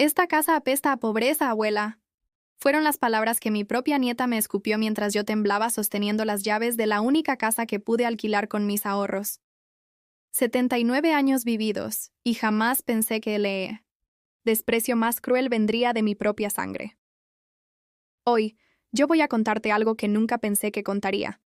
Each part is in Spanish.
Esta casa apesta a pobreza, abuela. Fueron las palabras que mi propia nieta me escupió mientras yo temblaba sosteniendo las llaves de la única casa que pude alquilar con mis ahorros. 79 años vividos, y jamás pensé que el desprecio más cruel vendría de mi propia sangre. Hoy, yo voy a contarte algo que nunca pensé que contaría.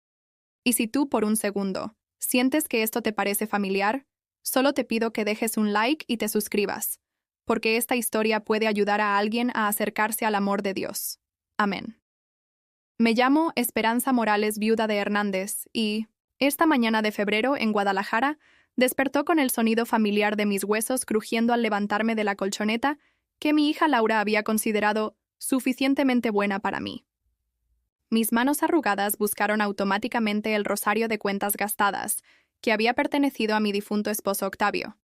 Y si tú, por un segundo, sientes que esto te parece familiar, solo te pido que dejes un like y te suscribas, porque esta historia puede ayudar a alguien a acercarse al amor de Dios. Amén. Me llamo Esperanza Morales, viuda de Hernández, y, esta mañana de febrero en Guadalajara, despertó con el sonido familiar de mis huesos crujiendo al levantarme de la colchoneta que mi hija Laura había considerado suficientemente buena para mí. Mis manos arrugadas buscaron automáticamente el rosario de cuentas gastadas, que había pertenecido a mi difunto esposo Octavio.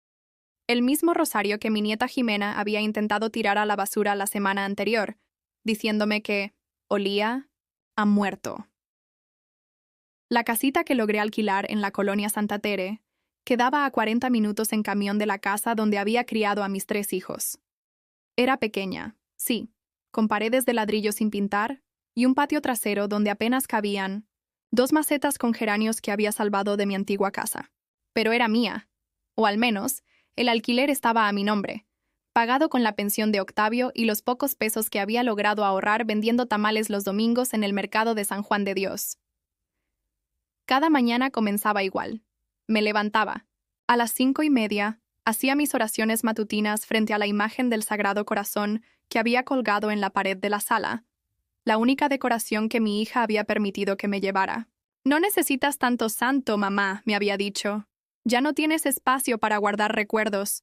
El mismo rosario que mi nieta Jimena había intentado tirar a la basura la semana anterior, diciéndome que olía a muerto. La casita que logré alquilar en la colonia Santa Tere quedaba a 40 minutos en camión de la casa donde había criado a mis 3 hijos. Era pequeña, sí, con paredes de ladrillo sin pintar y un patio trasero donde apenas cabían 2 macetas con geranios que había salvado de mi antigua casa. Pero era mía, o al menos, el alquiler estaba a mi nombre, pagado con la pensión de Octavio y los pocos pesos que había logrado ahorrar vendiendo tamales los domingos en el mercado de San Juan de Dios. Cada mañana comenzaba igual. Me levantaba. A las 5:30, hacía mis oraciones matutinas frente a la imagen del Sagrado Corazón que había colgado en la pared de la sala, la única decoración que mi hija había permitido que me llevara. No necesitas tanto santo, mamá, me había dicho. Ya no tienes espacio para guardar recuerdos.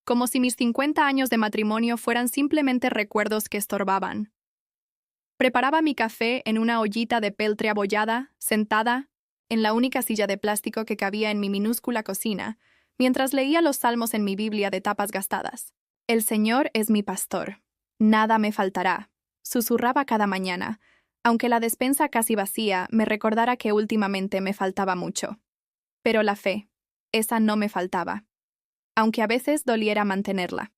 Como si mis 50 años de matrimonio fueran simplemente recuerdos que estorbaban. Preparaba mi café en una ollita de peltre abollada, sentada, en la única silla de plástico que cabía en mi minúscula cocina, mientras leía los salmos en mi Biblia de tapas gastadas. El Señor es mi pastor. Nada me faltará, susurraba cada mañana, aunque la despensa casi vacía me recordara que últimamente me faltaba mucho. Pero la fe, esa no me faltaba, aunque a veces doliera mantenerla.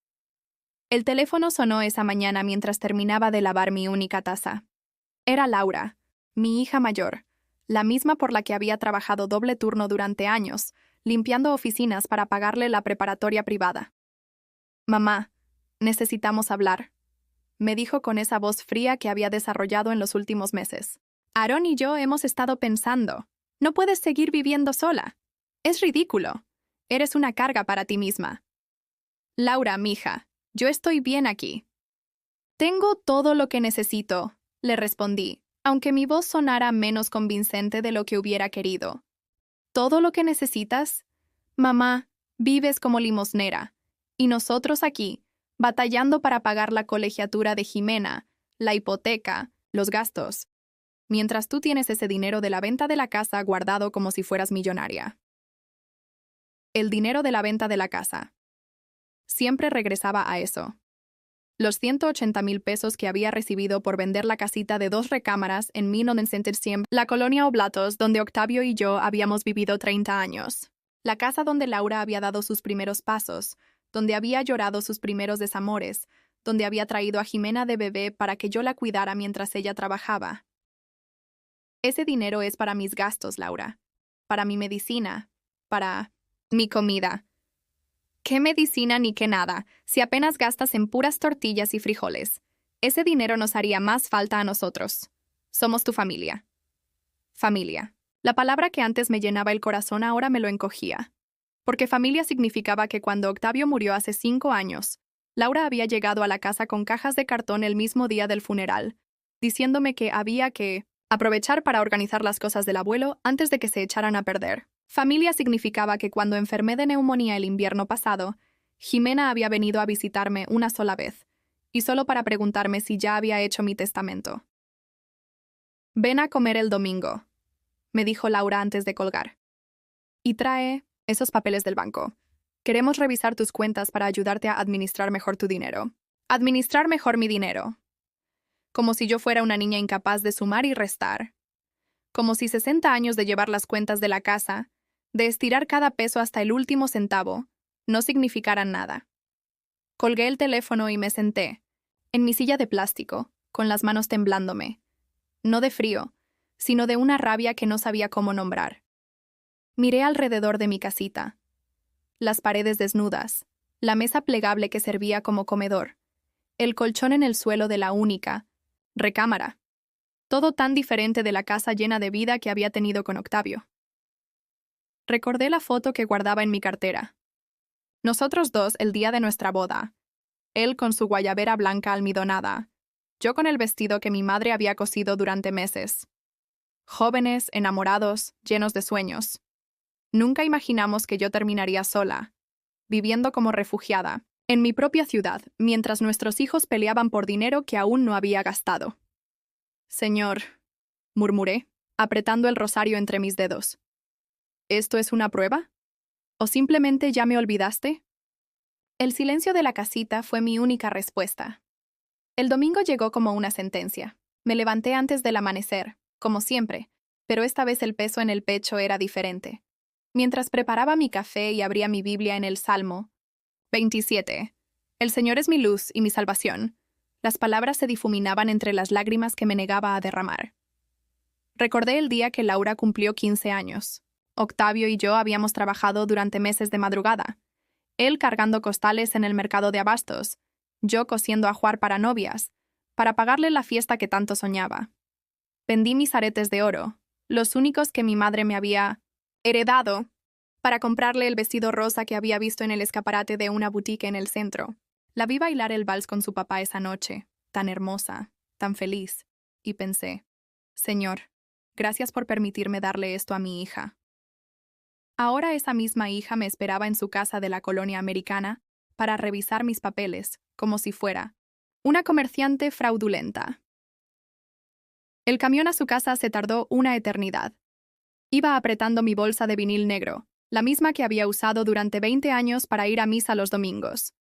El teléfono sonó esa mañana mientras terminaba de lavar mi única taza. Era Laura, mi hija mayor, la misma por la que había trabajado doble turno durante años, limpiando oficinas para pagarle la preparatoria privada. «Mamá, necesitamos hablar», me dijo con esa voz fría que había desarrollado en los últimos meses. «Aaron y yo hemos estado pensando. No puedes seguir viviendo sola. Es ridículo. Eres una carga para ti misma». «Laura, mija, yo estoy bien aquí». «Tengo todo lo que necesito», le respondí, aunque mi voz sonara menos convincente de lo que hubiera querido. ¿Todo lo que necesitas? Mamá, vives como limosnera, y nosotros aquí, batallando para pagar la colegiatura de Jimena, la hipoteca, los gastos, mientras tú tienes ese dinero de la venta de la casa guardado como si fueras millonaria. El dinero de la venta de la casa. Siempre regresaba a eso. Los 180,000 pesos que había recibido por vender la casita de 2 recámaras en 1900, la colonia Oblatos, donde Octavio y yo habíamos vivido 30 años. La casa donde Laura había dado sus primeros pasos, donde había llorado sus primeros desamores, donde había traído a Jimena de bebé para que yo la cuidara mientras ella trabajaba. Ese dinero es para mis gastos, Laura. Para mi medicina. Para mi comida. ¿Qué medicina ni qué nada, si apenas gastas en puras tortillas y frijoles? Ese dinero nos haría más falta a nosotros. Somos tu familia. Familia. La palabra que antes me llenaba el corazón ahora me lo encogía. Porque familia significaba que cuando Octavio murió hace 5 años, Laura había llegado a la casa con cajas de cartón el mismo día del funeral, diciéndome que había que aprovechar para organizar las cosas del abuelo antes de que se echaran a perder. Familia significaba que cuando enfermé de neumonía el invierno pasado, Jimena había venido a visitarme una sola vez, y solo para preguntarme si ya había hecho mi testamento. «Ven a comer el domingo», me dijo Laura antes de colgar. «Y trae esos papeles del banco. Queremos revisar tus cuentas para ayudarte a administrar mejor tu dinero». Administrar mejor mi dinero. Como si yo fuera una niña incapaz de sumar y restar. Como si 60 años de llevar las cuentas de la casa, de estirar cada peso hasta el último centavo, no significaran nada. Colgué el teléfono y me senté, en mi silla de plástico, con las manos temblándome. No de frío, sino de una rabia que no sabía cómo nombrar. Miré alrededor de mi casita. Las paredes desnudas, la mesa plegable que servía como comedor, el colchón en el suelo de la única recámara. Todo tan diferente de la casa llena de vida que había tenido con Octavio. Recordé la foto que guardaba en mi cartera. Nosotros dos el día de nuestra boda. Él con su guayabera blanca almidonada, yo con el vestido que mi madre había cosido durante meses. Jóvenes, enamorados, llenos de sueños. Nunca imaginamos que yo terminaría sola, viviendo como refugiada, en mi propia ciudad, mientras nuestros hijos peleaban por dinero que aún no había gastado. Señor, murmuré, apretando el rosario entre mis dedos. ¿Esto es una prueba? ¿O simplemente ya me olvidaste? El silencio de la casita fue mi única respuesta. El domingo llegó como una sentencia. Me levanté antes del amanecer, como siempre, pero esta vez el peso en el pecho era diferente. Mientras preparaba mi café y abría mi Biblia en el Salmo 27, El Señor es mi luz y mi salvación, las palabras se difuminaban entre las lágrimas que me negaba a derramar. Recordé el día que Laura cumplió 15 años. Octavio y yo habíamos trabajado durante meses de madrugada. Él cargando costales en el mercado de abastos, yo cosiendo ajuar para novias, para pagarle la fiesta que tanto soñaba. Vendí mis aretes de oro, los únicos que mi madre me había heredado, para comprarle el vestido rosa que había visto en el escaparate de una boutique en el centro. La vi bailar el vals con su papá esa noche, tan hermosa, tan feliz, y pensé, Señor, gracias por permitirme darle esto a mi hija. Ahora esa misma hija me esperaba en su casa de la colonia americana para revisar mis papeles, como si fuera una comerciante fraudulenta. El camión a su casa se tardó una eternidad. Iba apretando mi bolsa de vinil negro, la misma que había usado durante 20 años para ir a misa los domingos.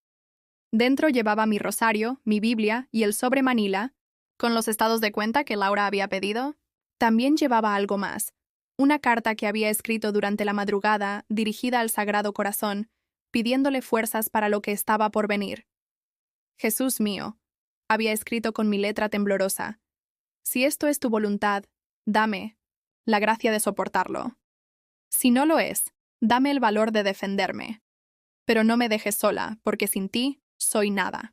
Dentro llevaba mi rosario, mi Biblia y el sobre Manila, con los estados de cuenta que Laura había pedido. También llevaba algo más, una carta que había escrito durante la madrugada dirigida al Sagrado Corazón, pidiéndole fuerzas para lo que estaba por venir. Jesús mío, había escrito con mi letra temblorosa, si esto es tu voluntad, dame la gracia de soportarlo. Si no lo es, dame el valor de defenderme. Pero no me dejes sola, porque sin ti soy nada.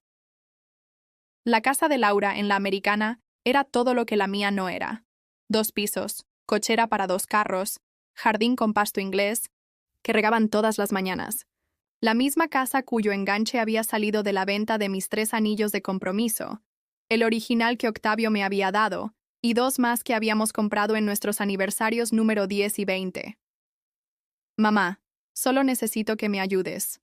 La casa de Laura en la americana era todo lo que la mía no era. 2 pisos, cochera para 2 carros, jardín con pasto inglés, que regaban todas las mañanas. La misma casa cuyo enganche había salido de la venta de mis 3 anillos de compromiso, el original que Octavio me había dado, y 2 más que habíamos comprado en nuestros aniversarios número 10 y 20. Mamá, solo necesito que me ayudes.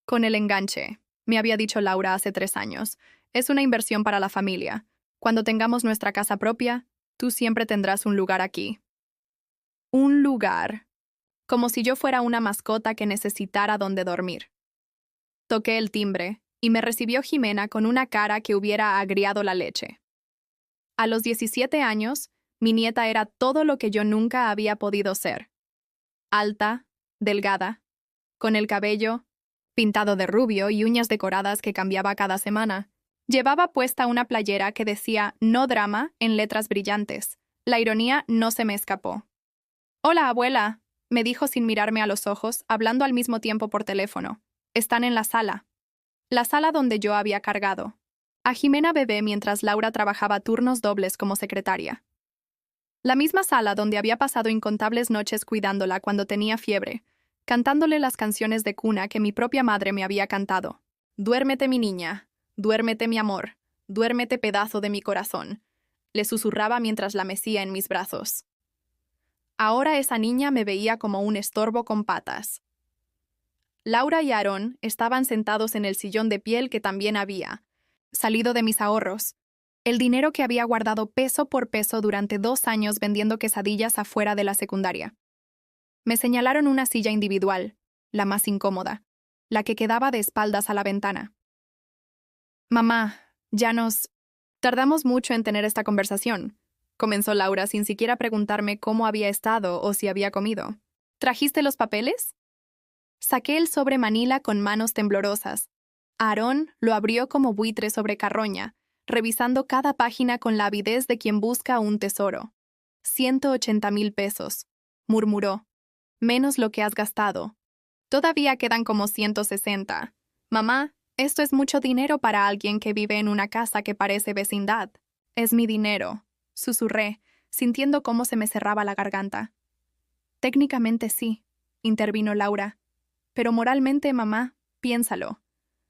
Con el enganche, me había dicho Laura hace 3 años, es una inversión para la familia. Cuando tengamos nuestra casa propia, tú siempre tendrás un lugar aquí. Un lugar. Como si yo fuera una mascota que necesitara donde dormir. Toqué el timbre, y me recibió Jimena con una cara que hubiera agriado la leche. A los 17 años, mi nieta era todo lo que yo nunca había podido ser. Alta, delgada, con el cabello pintado de rubio y uñas decoradas que cambiaba cada semana. Llevaba puesta una playera que decía "No drama" en letras brillantes. La ironía no se me escapó. «Hola, abuela», me dijo sin mirarme a los ojos, hablando al mismo tiempo por teléfono. «Están en la sala». La sala donde yo había cargado a Jimena bebé mientras Laura trabajaba turnos dobles como secretaria. La misma sala donde había pasado incontables noches cuidándola cuando tenía fiebre, cantándole las canciones de cuna que mi propia madre me había cantado. «Duérmete, mi niña, duérmete, mi amor, duérmete, pedazo de mi corazón», le susurraba mientras la mecía en mis brazos. Ahora esa niña me veía como un estorbo con patas. Laura y Aarón estaban sentados en el sillón de piel que también había salido de mis ahorros, el dinero que había guardado peso por peso durante 2 años vendiendo quesadillas afuera de la secundaria. Me señalaron una silla individual, la más incómoda, la que quedaba de espaldas a la ventana. «Mamá, ya nos tardamos mucho en tener esta conversación», comenzó Laura sin siquiera preguntarme cómo había estado o si había comido. «¿Trajiste los papeles?» Saqué el sobre Manila con manos temblorosas. Aarón lo abrió como buitre sobre carroña, revisando cada página con la avidez de quien busca un tesoro. 180,000 pesos, murmuró. Menos lo que has gastado. Todavía quedan como 160. Mamá, esto es mucho dinero para alguien que vive en una casa que parece vecindad. Es mi dinero, susurré, sintiendo cómo se me cerraba la garganta. Técnicamente sí, intervino Laura. Pero moralmente, mamá, piénsalo.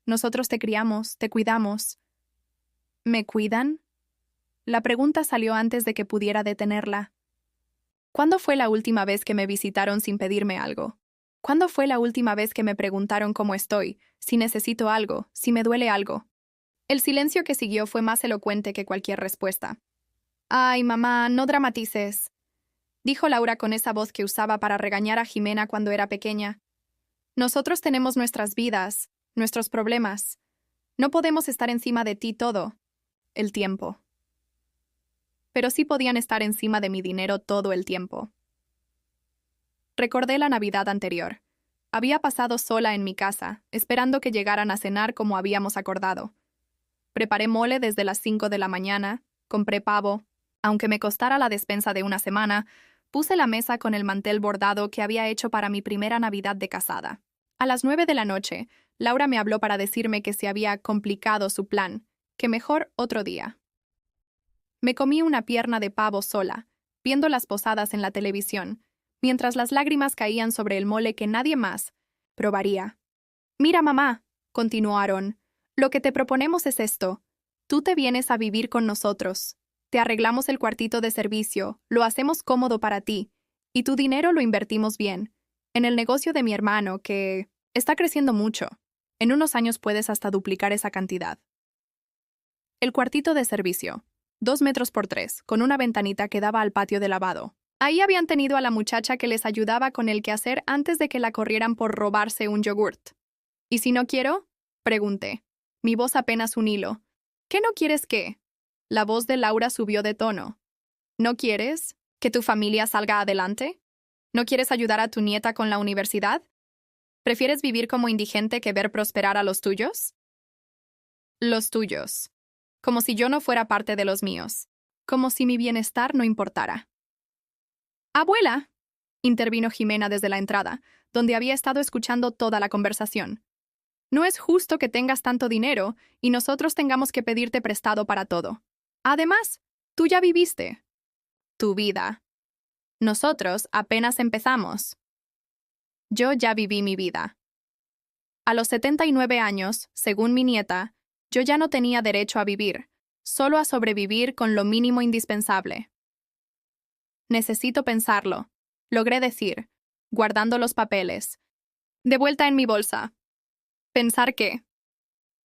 Nosotros te criamos, te cuidamos. ¿Me cuidan? La pregunta salió antes de que pudiera detenerla. ¿Cuándo fue la última vez que me visitaron sin pedirme algo? ¿Cuándo fue la última vez que me preguntaron cómo estoy, si necesito algo, si me duele algo? El silencio que siguió fue más elocuente que cualquier respuesta. «Ay, mamá, no dramatices», dijo Laura con esa voz que usaba para regañar a Jimena cuando era pequeña. «Nosotros tenemos nuestras vidas, nuestros problemas. No podemos estar encima de ti todo el tiempo. Pero sí podían estar encima de mi dinero todo el tiempo». Recordé la Navidad anterior. Había pasado sola en mi casa, esperando que llegaran a cenar como habíamos acordado. Preparé mole desde las 5 de la mañana, compré pavo. Aunque me costara la despensa de una semana, puse la mesa con el mantel bordado que había hecho para mi primera Navidad de casada. A las 9 de la noche, Laura me habló para decirme que se había complicado su plan, que mejor otro día. Me comí una pierna de pavo sola, viendo las posadas en la televisión, mientras las lágrimas caían sobre el mole que nadie más probaría. «Mira, mamá», continuó Aarón, «lo que te proponemos es esto. Tú te vienes a vivir con nosotros. Te arreglamos el cuartito de servicio, lo hacemos cómodo para ti, y tu dinero lo invertimos bien, en el negocio de mi hermano, que está creciendo mucho. En unos años puedes hasta duplicar esa cantidad». El cuartito de servicio, 2 metros por 3, con una ventanita que daba al patio de lavado. Ahí habían tenido a la muchacha que les ayudaba con el quehacer antes de que la corrieran por robarse un yogurt. «¿Y si no quiero?», pregunté. Mi voz apenas un hilo. «¿Qué no quieres qué?». La voz de Laura subió de tono. «¿No quieres que tu familia salga adelante? ¿No quieres ayudar a tu nieta con la universidad? ¿Prefieres vivir como indigente que ver prosperar a los tuyos?». Los tuyos. Como si yo no fuera parte de los míos. Como si mi bienestar no importara. «Abuela», intervino Jimena desde la entrada, donde había estado escuchando toda la conversación. «No es justo que tengas tanto dinero y nosotros tengamos que pedirte prestado para todo. Además, tú ya viviste tu vida. Nosotros apenas empezamos. Yo ya viví mi vida. A los 79 años, según mi nieta, yo ya no tenía derecho a vivir, solo a sobrevivir con lo mínimo indispensable». «Necesito pensarlo», logré decir, guardando los papeles. «De vuelta en mi bolsa». «¿Pensar qué?».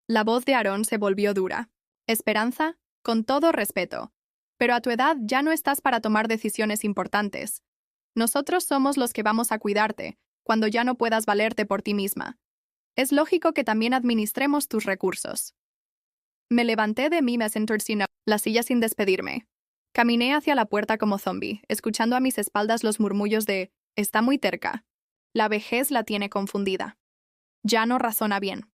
La voz de Aarón se volvió dura. «Esperanza, con todo respeto, pero a tu edad ya no estás para tomar decisiones importantes. Nosotros somos los que vamos a cuidarte cuando ya no puedas valerte por ti misma. Es lógico que también administremos tus recursos». Me levanté de mi la silla sin despedirme. Caminé hacia la puerta como zombie, escuchando a mis espaldas los murmullos de «está muy terca. La vejez la tiene confundida. Ya no razona bien».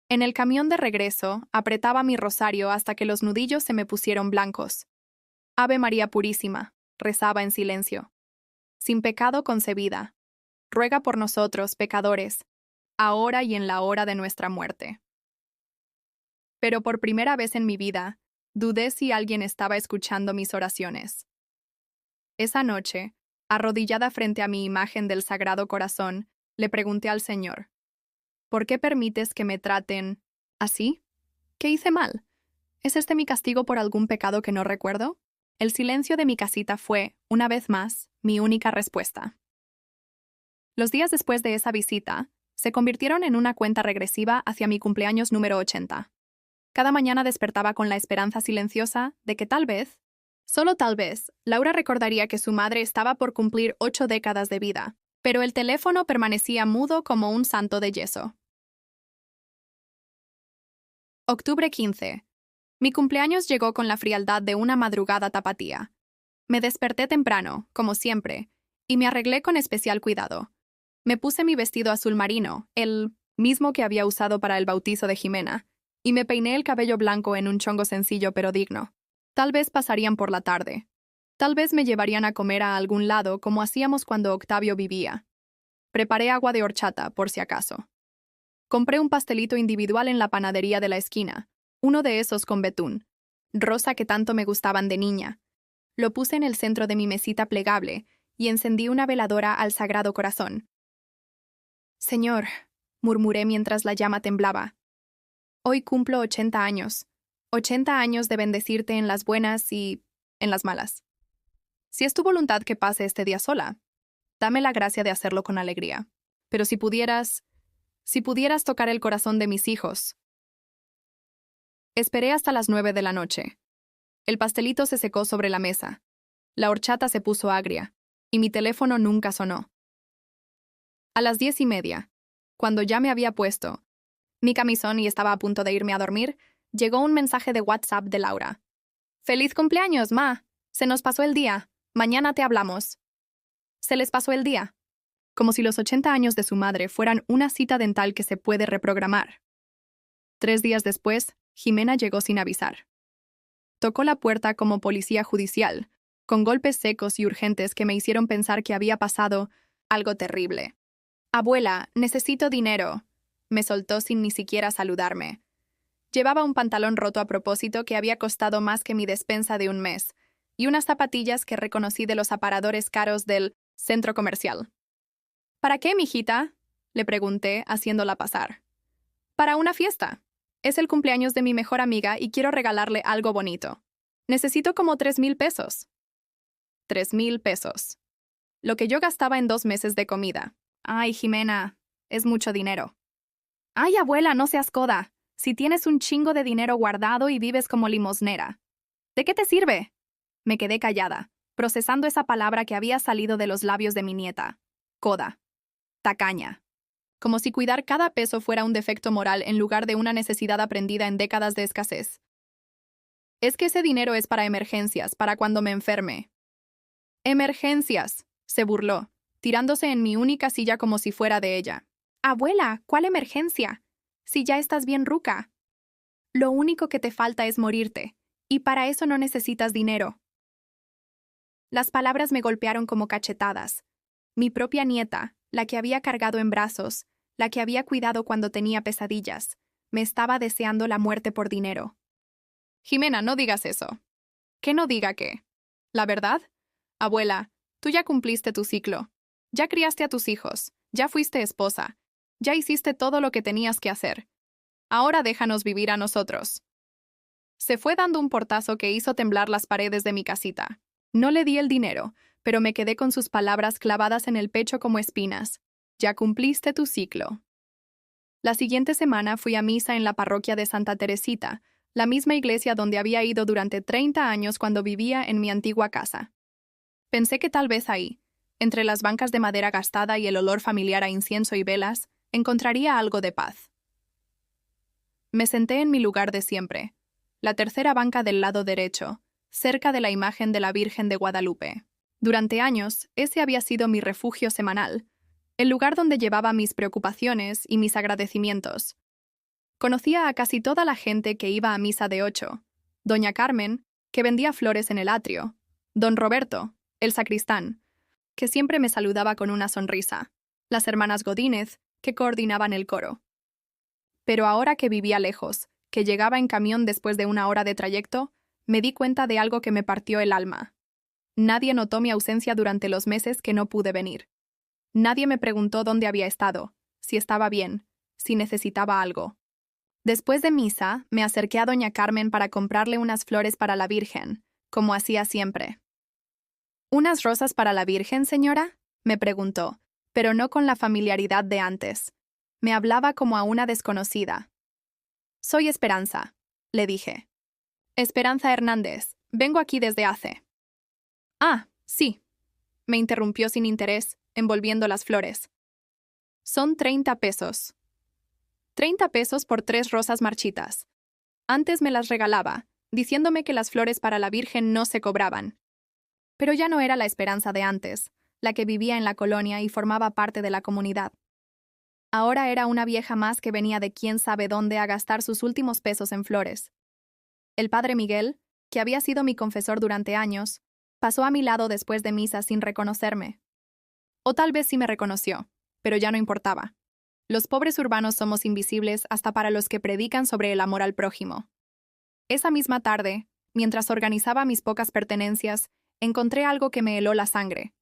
En el camión de regreso, apretaba mi rosario hasta que los nudillos se me pusieron blancos. «Ave María Purísima», rezaba en silencio. «Sin pecado concebida, ruega por nosotros, pecadores, ahora y en la hora de nuestra muerte». Pero por primera vez en mi vida, dudé si alguien estaba escuchando mis oraciones. Esa noche, arrodillada frente a mi imagen del Sagrado Corazón, le pregunté al Señor: «¿Por qué permites que me traten así? ¿Qué hice mal? ¿Es este mi castigo por algún pecado que no recuerdo?». El silencio de mi casita fue, una vez más, mi única respuesta. Los días después de esa visita, se convirtieron en una cuenta regresiva hacia mi cumpleaños número 80. Cada mañana despertaba con la esperanza silenciosa de que tal vez, solo tal vez, Laura recordaría que su madre estaba por cumplir 8 décadas de vida, pero el teléfono permanecía mudo como un santo de yeso. Octubre 15. Mi cumpleaños llegó con la frialdad de una madrugada tapatía. Me desperté temprano, como siempre, y me arreglé con especial cuidado. Me puse mi vestido azul marino, el mismo que había usado para el bautizo de Jimena, y me peiné el cabello blanco en un chongo sencillo pero digno. Tal vez pasarían por la tarde. Tal vez me llevarían a comer a algún lado como hacíamos cuando Octavio vivía. Preparé agua de horchata, por si acaso. Compré un pastelito individual en la panadería de la esquina, uno de esos con betún, rosa que tanto me gustaban de niña. Lo puse en el centro de mi mesita plegable y encendí una veladora al Sagrado Corazón. Señor, murmuré mientras la llama temblaba. Hoy cumplo 80 años. 80 años de bendecirte en las buenas y en las malas. Si es tu voluntad que pase este día sola, dame la gracia de hacerlo con alegría. Pero si pudieras tocar el corazón de mis hijos. Esperé hasta las 9 de la noche. El pastelito se secó sobre la mesa. La horchata se puso agria, y mi teléfono nunca sonó. A las 10:30, cuando ya me había puesto mi camisón y estaba a punto de irme a dormir, llegó un mensaje de WhatsApp de Laura. ¡Feliz cumpleaños, ma! Se nos pasó el día. Mañana te hablamos. Se les pasó el día. Como si los 80 años de su madre fueran una cita dental que se puede reprogramar. 3 días después, Jimena llegó sin avisar. Tocó la puerta como policía judicial, con golpes secos y urgentes que me hicieron pensar que había pasado algo terrible. «Abuela, necesito dinero», me soltó sin ni siquiera saludarme. Llevaba un pantalón roto a propósito que había costado más que mi despensa de un mes, y unas zapatillas que reconocí de los aparadores caros del centro comercial. «¿Para qué, mijita?», le pregunté, haciéndola pasar. «Para una fiesta. Es el cumpleaños de mi mejor amiga y quiero regalarle algo bonito. Necesito como 3,000 pesos». 3,000 pesos. Lo que yo gastaba en 2 meses de comida. Ay, Jimena, es mucho dinero. Ay, abuela, no seas coda. Si tienes un chingo de dinero guardado y vives como limosnera. ¿De qué te sirve? Me quedé callada, procesando esa palabra que había salido de los labios de mi nieta. Coda. Tacaña. Como si cuidar cada peso fuera un defecto moral en lugar de una necesidad aprendida en décadas de escasez. Es que ese dinero es para emergencias, para cuando me enferme. «Emergencias», se burló, tirándose en mi única silla como si fuera de ella. «Abuela, ¿cuál emergencia? Si ya estás bien ruca. Lo único que te falta es morirte, y para eso no necesitas dinero». Las palabras me golpearon como cachetadas. Mi propia nieta, la que había cargado en brazos, la que había cuidado cuando tenía pesadillas, me estaba deseando la muerte por dinero. «Jimena, no digas eso». «¿Qué no diga qué? ¿La verdad? Abuela, tú ya cumpliste tu ciclo. Ya criaste a tus hijos, ya fuiste esposa, ya hiciste todo lo que tenías que hacer. Ahora déjanos vivir a nosotros». Se fue dando un portazo que hizo temblar las paredes de mi casita. No le di el dinero, pero me quedé con sus palabras clavadas en el pecho como espinas. Ya cumpliste tu ciclo. La siguiente semana fui a misa en la parroquia de Santa Teresita, la misma iglesia donde había ido durante 30 años cuando vivía en mi antigua casa. Pensé que tal vez ahí, entre las bancas de madera gastada y el olor familiar a incienso y velas, encontraría algo de paz. Me senté en mi lugar de siempre, la tercera banca del lado derecho, cerca de la imagen de la Virgen de Guadalupe. Durante años, ese había sido mi refugio semanal, el lugar donde llevaba mis preocupaciones y mis agradecimientos. Conocía a casi toda la gente que iba a misa de 8, doña Carmen, que vendía flores en el atrio, don Roberto, el sacristán, que siempre me saludaba con una sonrisa, las hermanas Godínez, que coordinaban el coro. Pero ahora que vivía lejos, que llegaba en camión después de 1 hora de trayecto, me di cuenta de algo que me partió el alma. Nadie notó mi ausencia durante los meses que no pude venir. Nadie me preguntó dónde había estado, si estaba bien, si necesitaba algo. Después de misa, me acerqué a doña Carmen para comprarle unas flores para la Virgen, como hacía siempre. «¿Unas rosas para la Virgen, señora?», me preguntó, pero no con la familiaridad de antes. Me hablaba como a una desconocida. «Soy Esperanza», le dije. «Esperanza Hernández, vengo aquí desde hace». «Ah, sí», me interrumpió sin interés, envolviendo las flores. «Son 30 pesos». 30 pesos por 3 rosas marchitas. Antes me las regalaba, diciéndome que las flores para la Virgen no se cobraban. Pero ya no era la Esperanza de antes, la que vivía en la colonia y formaba parte de la comunidad. Ahora era una vieja más que venía de quién sabe dónde a gastar sus últimos pesos en flores. El padre Miguel, que había sido mi confesor durante años, pasó a mi lado después de misa sin reconocerme. O tal vez sí me reconoció, pero ya no importaba. Los pobres urbanos somos invisibles hasta para los que predican sobre el amor al prójimo. Esa misma tarde, mientras organizaba mis pocas pertenencias, encontré algo que me heló la sangre.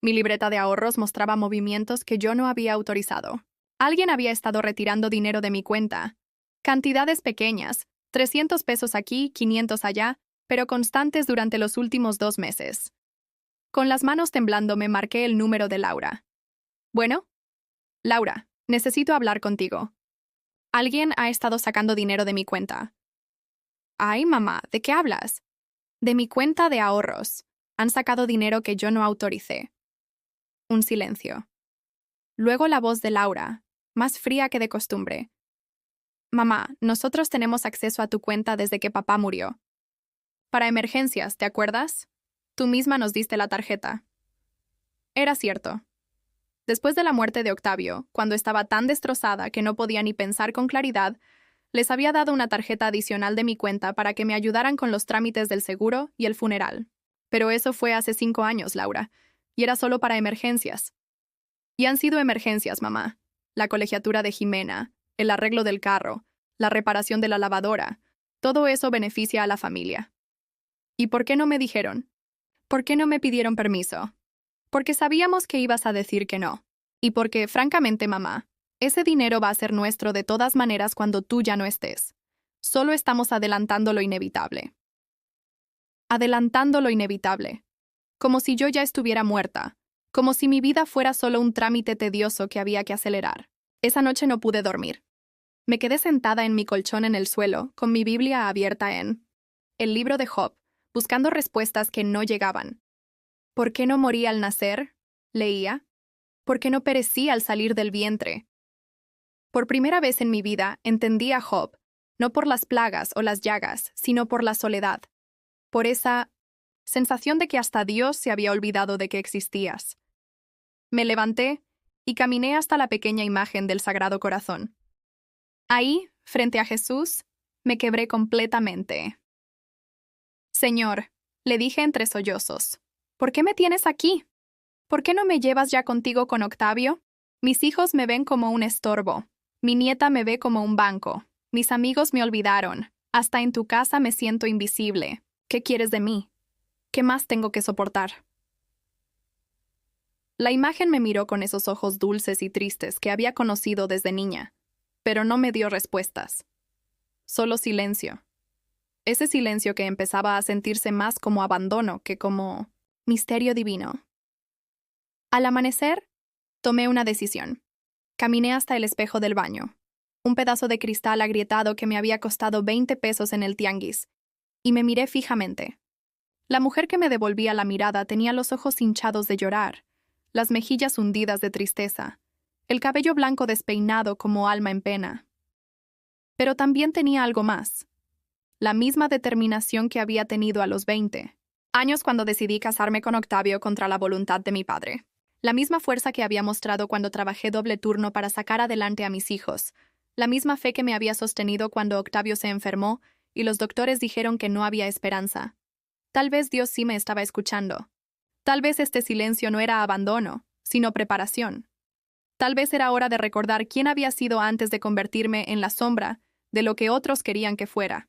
Mi libreta de ahorros mostraba movimientos que yo no había autorizado. Alguien había estado retirando dinero de mi cuenta. Cantidades pequeñas, 300 pesos aquí, 500 allá, pero constantes durante los últimos 2 meses. Con las manos temblando me marqué el número de Laura. Bueno, Laura, necesito hablar contigo. Alguien ha estado sacando dinero de mi cuenta. Ay, mamá, ¿de qué hablas? De mi cuenta de ahorros. Han sacado dinero que yo no autoricé. Un silencio. Luego la voz de Laura, más fría que de costumbre. Mamá, nosotros tenemos acceso a tu cuenta desde que papá murió. Para emergencias, ¿te acuerdas? Tú misma nos diste la tarjeta. Era cierto. Después de la muerte de Octavio, cuando estaba tan destrozada que no podía ni pensar con claridad, les había dado una tarjeta adicional de mi cuenta para que me ayudaran con los trámites del seguro y el funeral. Pero eso fue hace 5 años, Laura, y era solo para emergencias. Y han sido emergencias, mamá. La colegiatura de Jimena, el arreglo del carro, la reparación de la lavadora, todo eso beneficia a la familia. ¿Y por qué no me dijeron? ¿Por qué no me pidieron permiso? Porque sabíamos que ibas a decir que no. Y porque, francamente, mamá, ese dinero va a ser nuestro de todas maneras cuando tú ya no estés. Solo estamos adelantando lo inevitable. Adelantando lo inevitable. Como si yo ya estuviera muerta. Como si mi vida fuera solo un trámite tedioso que había que acelerar. Esa noche no pude dormir. Me quedé sentada en mi colchón en el suelo, con mi Biblia abierta en el libro de Job, buscando respuestas que no llegaban. ¿Por qué no morí al nacer? Leía. ¿Por qué no perecí al salir del vientre? Por primera vez en mi vida entendí a Job, no por las plagas o las llagas, sino por la soledad. Por esa sensación de que hasta Dios se había olvidado de que existías. Me levanté y caminé hasta la pequeña imagen del Sagrado Corazón. Ahí, frente a Jesús, me quebré completamente. Señor, le dije entre sollozos, ¿por qué me tienes aquí? ¿Por qué no me llevas ya contigo con Octavio? Mis hijos me ven como un estorbo. Mi nieta me ve como un banco. Mis amigos me olvidaron. Hasta en tu casa me siento invisible. ¿Qué quieres de mí? ¿Qué más tengo que soportar? La imagen me miró con esos ojos dulces y tristes que había conocido desde niña, pero no me dio respuestas. Solo silencio. Ese silencio que empezaba a sentirse más como abandono que como misterio divino. Al amanecer, tomé una decisión. Caminé hasta el espejo del baño, un pedazo de cristal agrietado que me había costado 20 pesos en el tianguis, y me miré fijamente. La mujer que me devolvía la mirada tenía los ojos hinchados de llorar, las mejillas hundidas de tristeza, el cabello blanco despeinado como alma en pena. Pero también tenía algo más. La misma determinación que había tenido a los 20 años cuando decidí casarme con Octavio contra la voluntad de mi padre. La misma fuerza que había mostrado cuando trabajé doble turno para sacar adelante a mis hijos. La misma fe que me había sostenido cuando Octavio se enfermó y los doctores dijeron que no había esperanza. Tal vez Dios sí me estaba escuchando. Tal vez este silencio no era abandono, sino preparación. Tal vez era hora de recordar quién había sido antes de convertirme en la sombra de lo que otros querían que fuera.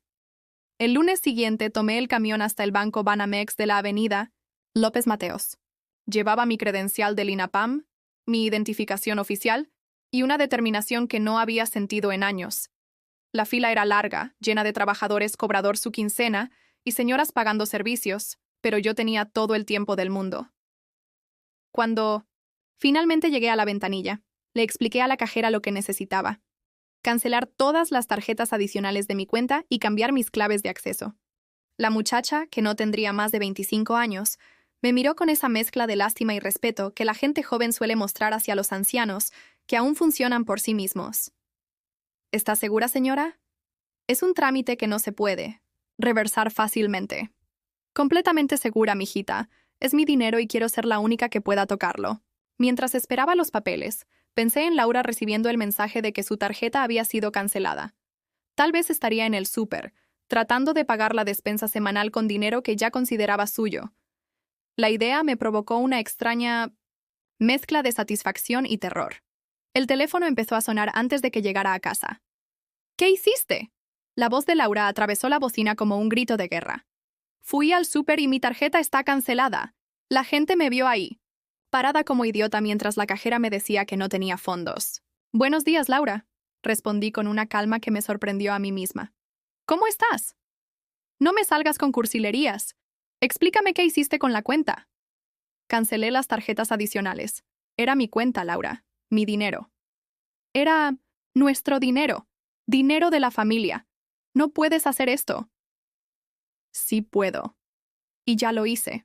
El lunes siguiente tomé el camión hasta el banco Banamex de la avenida López Mateos. Llevaba mi credencial del INAPAM, mi identificación oficial y una determinación que no había sentido en años. La fila era larga, llena de trabajadores cobrador su quincena y señoras pagando servicios, pero yo tenía todo el tiempo del mundo. Cuando finalmente llegué a la ventanilla, le expliqué a la cajera lo que necesitaba. Cancelar todas las tarjetas adicionales de mi cuenta y cambiar mis claves de acceso. La muchacha, que no tendría más de 25 años, me miró con esa mezcla de lástima y respeto que la gente joven suele mostrar hacia los ancianos, que aún funcionan por sí mismos. ¿Está segura, señora? Es un trámite que no se puede reversar fácilmente. Completamente segura, mijita. Es mi dinero y quiero ser la única que pueda tocarlo. Mientras esperaba los papeles, Pensé en Laura recibiendo el mensaje de que su tarjeta había sido cancelada. Tal vez estaría en el súper, tratando de pagar la despensa semanal con dinero que ya consideraba suyo. La idea me provocó una extraña mezcla de satisfacción y terror. El teléfono empezó a sonar antes de que llegara a casa. ¿Qué hiciste? La voz de Laura atravesó la bocina como un grito de guerra. Fui al súper y mi tarjeta está cancelada. La gente me vio ahí, parada como idiota mientras la cajera me decía que no tenía fondos. Buenos días, Laura, respondí con una calma que me sorprendió a mí misma. ¿Cómo estás? No me salgas con cursilerías. Explícame qué hiciste con la cuenta. Cancelé las tarjetas adicionales. Era mi cuenta, Laura. Mi dinero. Era nuestro dinero. Dinero de la familia. No puedes hacer esto. Sí puedo. Y ya lo hice.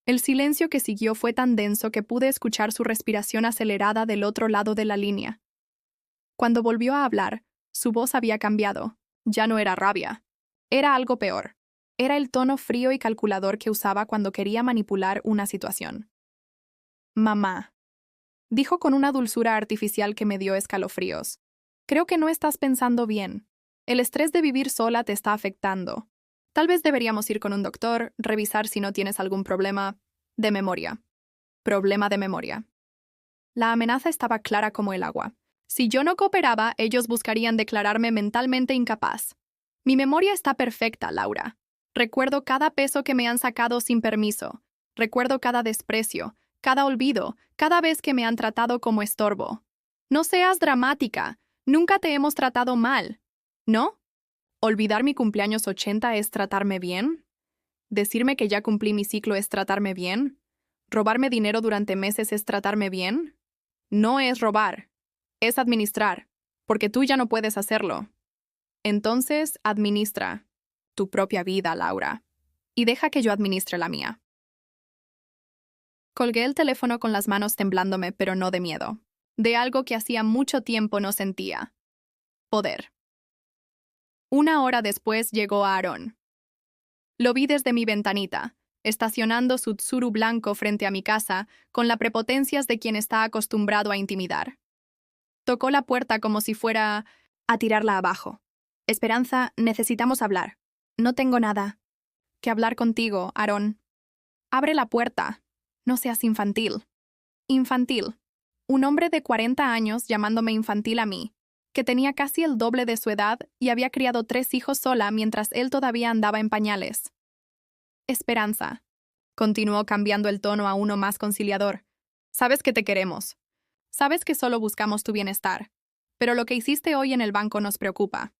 El silencio que siguió fue tan denso que pude escuchar su respiración acelerada del otro lado de la línea. Cuando volvió a hablar, su voz había cambiado. Ya no era rabia. Era algo peor. Era el tono frío y calculador que usaba cuando quería manipular una situación. Mamá, dijo con una dulzura artificial que me dio escalofríos. Creo que no estás pensando bien. El estrés de vivir sola te está afectando. Tal vez deberíamos ir con un doctor, revisar si no tienes algún problema de memoria. Problema de memoria. La amenaza estaba clara como el agua. Si yo no cooperaba, ellos buscarían declararme mentalmente incapaz. Mi memoria está perfecta, Laura. Recuerdo cada peso que me han sacado sin permiso. Recuerdo cada desprecio, cada olvido, cada vez que me han tratado como estorbo. No seas dramática. Nunca te hemos tratado mal. ¿No? ¿Olvidar mi cumpleaños 80 es tratarme bien? ¿Decirme que ya cumplí mi ciclo es tratarme bien? ¿Robarme dinero durante meses es tratarme bien? No es robar. Es administrar, porque tú ya no puedes hacerlo. Entonces, administra tu propia vida, Laura, y deja que yo administre la mía. Colgué el teléfono con las manos temblándome, pero no de miedo. De algo que hacía mucho tiempo no sentía. Poder. 1 hora después llegó Aarón. Lo vi desde mi ventanita, estacionando su Tsuru blanco frente a mi casa, con la prepotencia de quien está acostumbrado a intimidar. Tocó la puerta como si fuera a tirarla abajo. Esperanza, necesitamos hablar. No tengo nada que hablar contigo, Aarón. Abre la puerta. No seas infantil. Infantil. Un hombre de 40 años llamándome infantil a mí, que tenía casi el doble de su edad y había criado 3 hijos sola mientras él todavía andaba en pañales. Esperanza. Continuó cambiando el tono a uno más conciliador. Sabes que te queremos. Sabes que solo buscamos tu bienestar. Pero lo que hiciste hoy en el banco nos preocupa.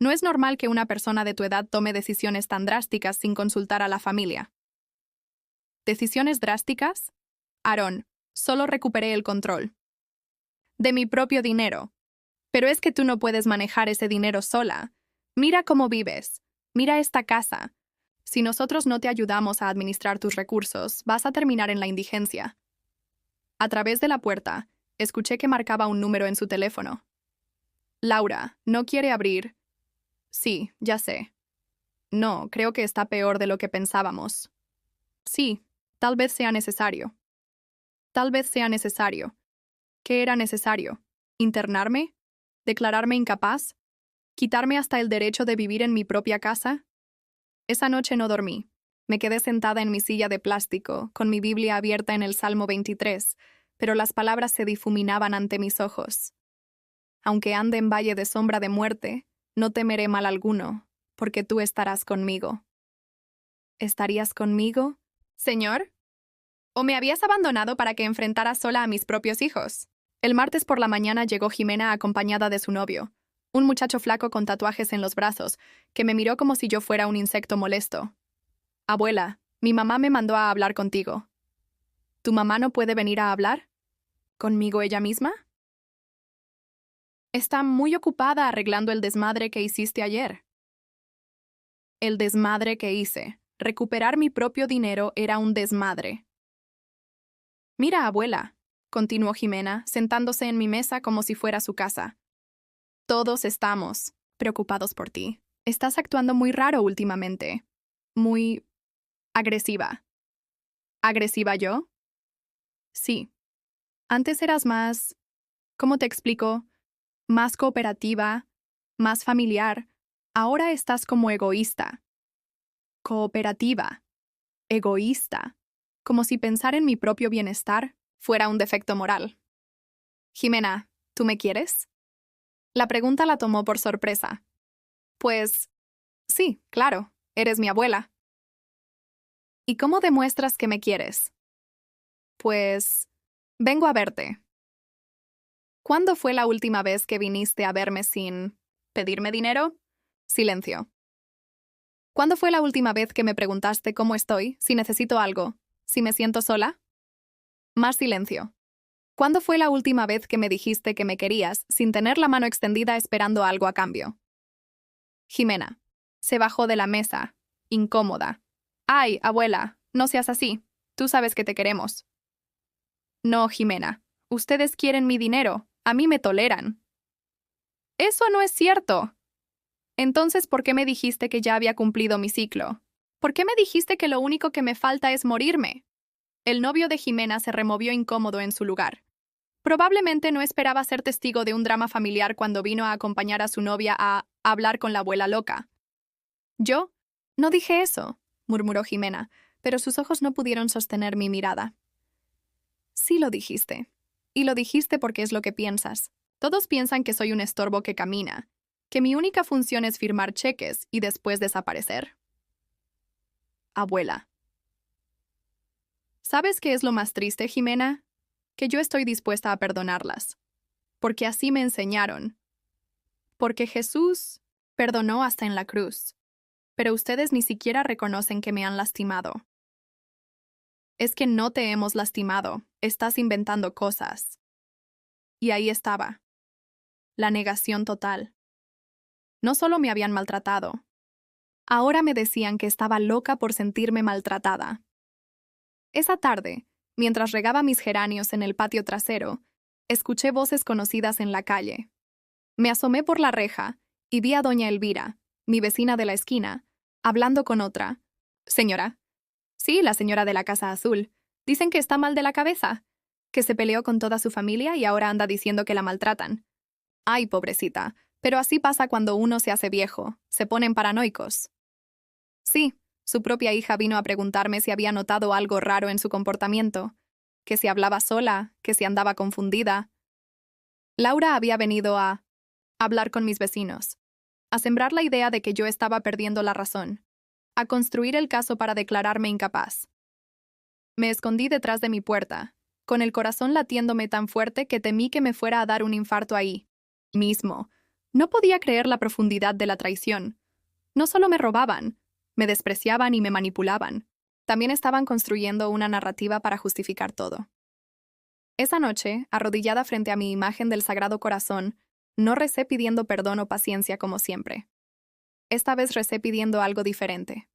No es normal que una persona de tu edad tome decisiones tan drásticas sin consultar a la familia. ¿Decisiones drásticas? Aarón, solo recuperé el control. De mi propio dinero. Pero es que tú no puedes manejar ese dinero sola. Mira cómo vives. Mira esta casa. Si nosotros no te ayudamos a administrar tus recursos, vas a terminar en la indigencia. A través de la puerta, escuché que marcaba un número en su teléfono. Laura, ¿no quiere abrir? Sí, ya sé. No, creo que está peor de lo que pensábamos. Sí, tal vez sea necesario. Tal vez sea necesario. ¿Qué era necesario? ¿Internarme? ¿Declararme incapaz? ¿Quitarme hasta el derecho de vivir en mi propia casa? Esa noche no dormí. Me quedé sentada en mi silla de plástico, con mi Biblia abierta en el Salmo 23, pero las palabras se difuminaban ante mis ojos. Aunque ande en valle de sombra de muerte, no temeré mal alguno, porque tú estarás conmigo. ¿Estarías conmigo, Señor? ¿O me habías abandonado para que enfrentara sola a mis propios hijos? El martes por la mañana llegó Jimena acompañada de su novio, un muchacho flaco con tatuajes en los brazos, que me miró como si yo fuera un insecto molesto. Abuela, mi mamá me mandó a hablar contigo. ¿Tu mamá no puede venir a hablar? ¿Conmigo ella misma? Está muy ocupada arreglando el desmadre que hiciste ayer. El desmadre que hice. Recuperar mi propio dinero era un desmadre. Mira, abuela, continuó Jimena, sentándose en mi mesa como si fuera su casa. Todos estamos preocupados por ti. Estás actuando muy raro últimamente. Muy agresiva. ¿Agresiva yo? Sí. Antes eras más, ¿cómo te explico? Más cooperativa, más familiar. Ahora estás como egoísta. Cooperativa. Egoísta. Como si pensar en mi propio bienestar fuera un defecto moral. Jimena, ¿tú me quieres? La pregunta la tomó por sorpresa. Pues, sí, claro, eres mi abuela. ¿Y cómo demuestras que me quieres? Pues, vengo a verte. ¿Cuándo fue la última vez que viniste a verme sin pedirme dinero? Silencio. ¿Cuándo fue la última vez que me preguntaste cómo estoy, si necesito algo, si me siento sola? Más silencio. ¿Cuándo fue la última vez que me dijiste que me querías sin tener la mano extendida esperando algo a cambio? Jimena. Se bajó de la mesa, incómoda. Ay, abuela, no seas así. Tú sabes que te queremos. No, Jimena. Ustedes quieren mi dinero. A mí me toleran. Eso no es cierto. Entonces, ¿por qué me dijiste que ya había cumplido mi ciclo? ¿Por qué me dijiste que lo único que me falta es morirme? El novio de Jimena se removió incómodo en su lugar. Probablemente no esperaba ser testigo de un drama familiar cuando vino a acompañar a su novia a hablar con la abuela loca. ¿Yo? No dije eso, murmuró Jimena, pero sus ojos no pudieron sostener mi mirada. Sí lo dijiste. Y lo dijiste porque es lo que piensas. Todos piensan que soy un estorbo que camina, que mi única función es firmar cheques y después desaparecer. Abuela. ¿Sabes qué es lo más triste, Jimena? Que yo estoy dispuesta a perdonarlas. Porque así me enseñaron. Porque Jesús perdonó hasta en la cruz. Pero ustedes ni siquiera reconocen que me han lastimado. Es que no te hemos lastimado, estás inventando cosas. Y ahí estaba. La negación total. No solo me habían maltratado. Ahora me decían que estaba loca por sentirme maltratada. Esa tarde, mientras regaba mis geranios en el patio trasero, escuché voces conocidas en la calle. Me asomé por la reja y vi a doña Elvira, mi vecina de la esquina, hablando con otra. Señora. Sí, la señora de la Casa Azul. Dicen que está mal de la cabeza, que se peleó con toda su familia y ahora anda diciendo que la maltratan. Ay, pobrecita, pero así pasa cuando uno se hace viejo, se ponen paranoicos. Sí, su propia hija vino a preguntarme si había notado algo raro en su comportamiento, que si hablaba sola, que si andaba confundida. Laura había venido a hablar con mis vecinos, a sembrar la idea de que yo estaba perdiendo la razón, a construir el caso para declararme incapaz. Me escondí detrás de mi puerta, con el corazón latiéndome tan fuerte que temí que me fuera a dar un infarto ahí, mismo. No podía creer la profundidad de la traición. No solo me robaban, me despreciaban y me manipulaban. También estaban construyendo una narrativa para justificar todo. Esa noche, arrodillada frente a mi imagen del Sagrado Corazón, no recé pidiendo perdón o paciencia como siempre. Esta vez recé pidiendo algo diferente.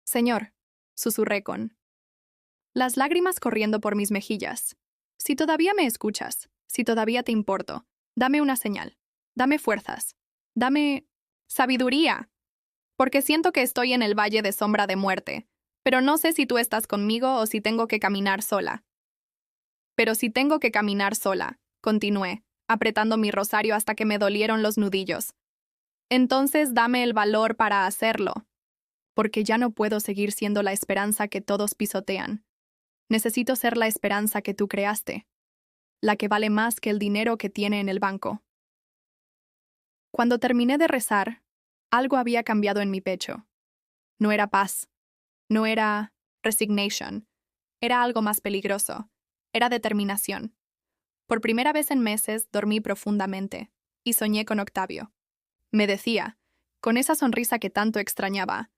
Señor, susurré con las lágrimas corriendo por mis mejillas. Si todavía me escuchas, si todavía te importo, dame una señal, dame fuerzas, dame sabiduría, porque siento que estoy en el valle de sombra de muerte, pero no sé si tú estás conmigo o si tengo que caminar sola. Pero si tengo que caminar sola, continué, apretando mi rosario hasta que me dolieron los nudillos. Entonces dame el valor para hacerlo, porque ya no puedo seguir siendo la esperanza que todos pisotean. Necesito ser la esperanza que tú creaste, la que vale más que el dinero que tiene en el banco. Cuando terminé de rezar, algo había cambiado en mi pecho. No era paz, no era resignation, era algo más peligroso, era determinación. Por primera vez en meses dormí profundamente y soñé con Octavio. Me decía, con esa sonrisa que tanto extrañaba,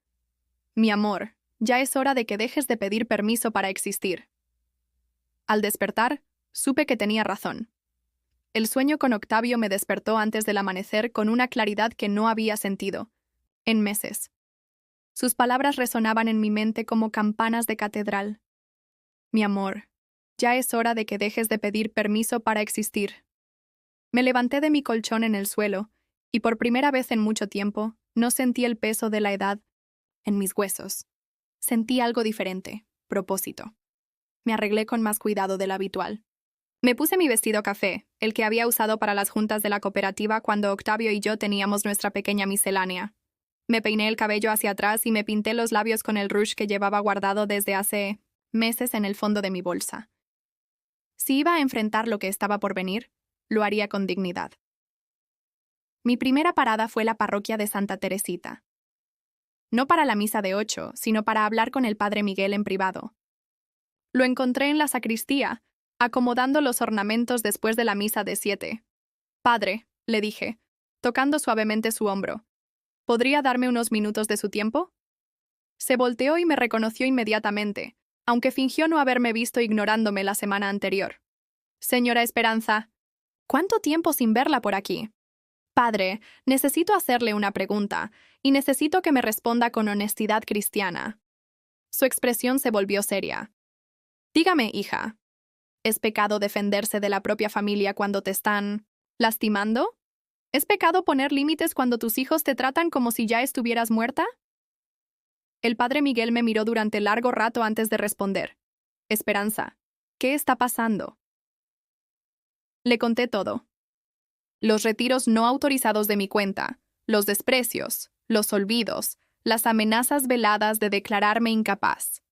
mi amor, ya es hora de que dejes de pedir permiso para existir. Al despertar, supe que tenía razón. El sueño con Octavio me despertó antes del amanecer con una claridad que no había sentido, en meses. Sus palabras resonaban en mi mente como campanas de catedral. Mi amor, ya es hora de que dejes de pedir permiso para existir. Me levanté de mi colchón en el suelo, y por primera vez en mucho tiempo, no sentí el peso de la edad en mis huesos. Sentí algo diferente, propósito. Me arreglé con más cuidado del habitual. Me puse mi vestido café, el que había usado para las juntas de la cooperativa cuando Octavio y yo teníamos nuestra pequeña miscelánea. Me peiné el cabello hacia atrás y me pinté los labios con el rouge que llevaba guardado desde hace meses en el fondo de mi bolsa. Si iba a enfrentar lo que estaba por venir, lo haría con dignidad. Mi primera parada fue la parroquia de Santa Teresita. No para la misa de 8, sino para hablar con el padre Miguel en privado. Lo encontré en la sacristía, acomodando los ornamentos después de la misa de 7. Padre, le dije, tocando suavemente su hombro, ¿podría darme unos minutos de su tiempo? Se volteó y me reconoció inmediatamente, aunque fingió no haberme visto ignorándome la semana anterior. Señora Esperanza, ¿cuánto tiempo sin verla por aquí? Padre, necesito hacerle una pregunta, y necesito que me responda con honestidad cristiana. Su expresión se volvió seria. Dígame, hija, ¿es pecado defenderse de la propia familia cuando te están lastimando? ¿Es pecado poner límites cuando tus hijos te tratan como si ya estuvieras muerta? El padre Miguel me miró durante largo rato antes de responder. Esperanza, ¿qué está pasando? Le conté todo. Los retiros no autorizados de mi cuenta, los desprecios, los olvidos, las amenazas veladas de declararme incapaz.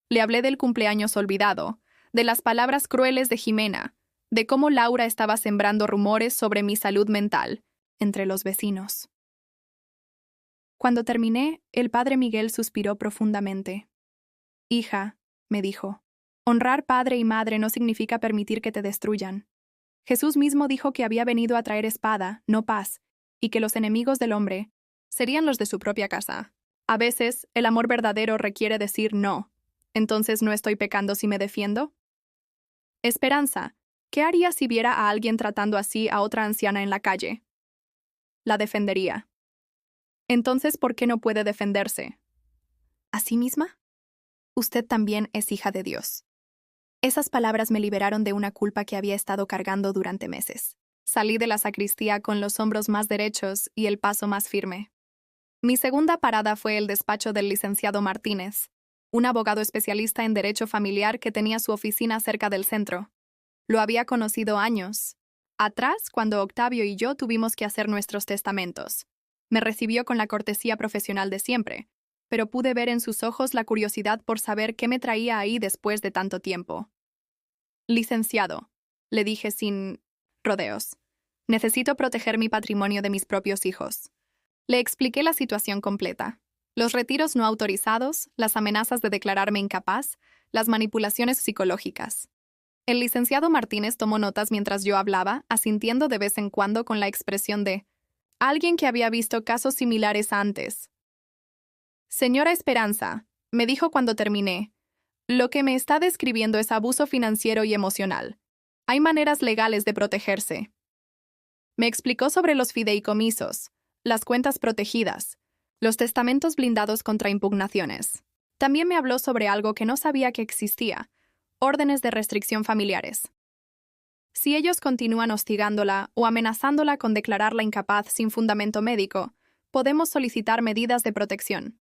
Le hablé del cumpleaños olvidado, de las palabras crueles de Jimena, de cómo Laura estaba sembrando rumores sobre mi salud mental entre los vecinos. Cuando terminé, el padre Miguel suspiró profundamente. Hija, me dijo, honrar padre y madre no significa permitir que te destruyan. Jesús mismo dijo que había venido a traer espada, no paz, y que los enemigos del hombre serían los de su propia casa. A veces, el amor verdadero requiere decir no. ¿Entonces no estoy pecando si me defiendo? Esperanza, ¿qué haría si viera a alguien tratando así a otra anciana en la calle? La defendería. Entonces, ¿por qué no puede defenderse? ¿A sí misma? Usted también es hija de Dios. Esas palabras me liberaron de una culpa que había estado cargando durante meses. Salí de la sacristía con los hombros más derechos y el paso más firme. Mi segunda parada fue el despacho del licenciado Martínez, un abogado especialista en derecho familiar que tenía su oficina cerca del centro. Lo había conocido años atrás cuando Octavio y yo tuvimos que hacer nuestros testamentos. Me recibió con la cortesía profesional de siempre, pero pude ver en sus ojos la curiosidad por saber qué me traía ahí después de tanto tiempo. Licenciado, le dije sin rodeos, necesito proteger mi patrimonio de mis propios hijos. Le expliqué la situación completa. Los retiros no autorizados, las amenazas de declararme incapaz, las manipulaciones psicológicas. El licenciado Martínez tomó notas mientras yo hablaba, asintiendo de vez en cuando con la expresión de alguien que había visto casos similares antes. Señora Esperanza, me dijo cuando terminé, lo que me está describiendo es abuso financiero y emocional. Hay maneras legales de protegerse. Me explicó sobre los fideicomisos, las cuentas protegidas, los testamentos blindados contra impugnaciones. También me habló sobre algo que no sabía que existía, órdenes de restricción familiares. Si ellos continúan hostigándola o amenazándola con declararla incapaz sin fundamento médico, podemos solicitar medidas de protección.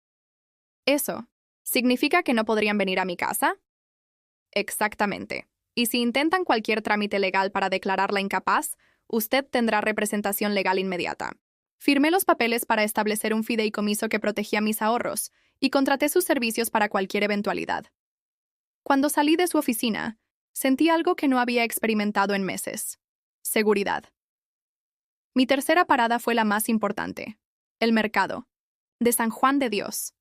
¿Eso significa que no podrían venir a mi casa? Exactamente. Y si intentan cualquier trámite legal para declararla incapaz, usted tendrá representación legal inmediata. Firmé los papeles para establecer un fideicomiso que protegía mis ahorros y contraté sus servicios para cualquier eventualidad. Cuando salí de su oficina, sentí algo que no había experimentado en meses: seguridad. Mi tercera parada fue la más importante: el mercado de San Juan de Dios.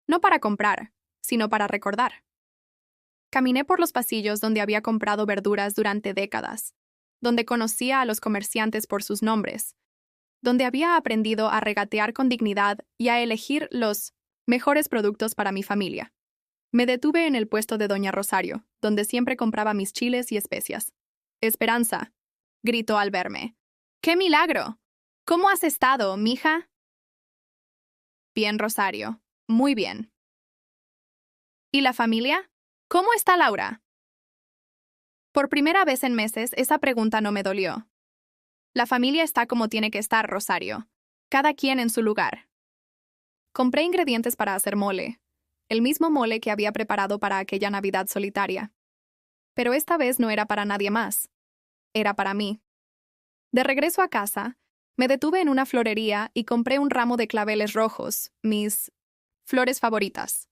No para comprar, sino para recordar. Caminé por los pasillos donde había comprado verduras durante décadas, donde conocía a los comerciantes por sus nombres, donde había aprendido a regatear con dignidad y a elegir los mejores productos para mi familia. Me detuve en el puesto de Doña Rosario, donde siempre compraba mis chiles y especias. Esperanza, gritó al verme. ¡Qué milagro! ¿Cómo has estado, mija? Bien, Rosario. Muy bien. ¿Y la familia? ¿Cómo está Laura? Por primera vez en meses, esa pregunta no me dolió. La familia está como tiene que estar, Rosario. Cada quien en su lugar. Compré ingredientes para hacer mole, el mismo mole que había preparado para aquella Navidad solitaria. pero esta vez no era para nadie más. Era para mí. De regreso a casa, me detuve en una florería y compré un ramo de claveles rojos, mis flores favoritas.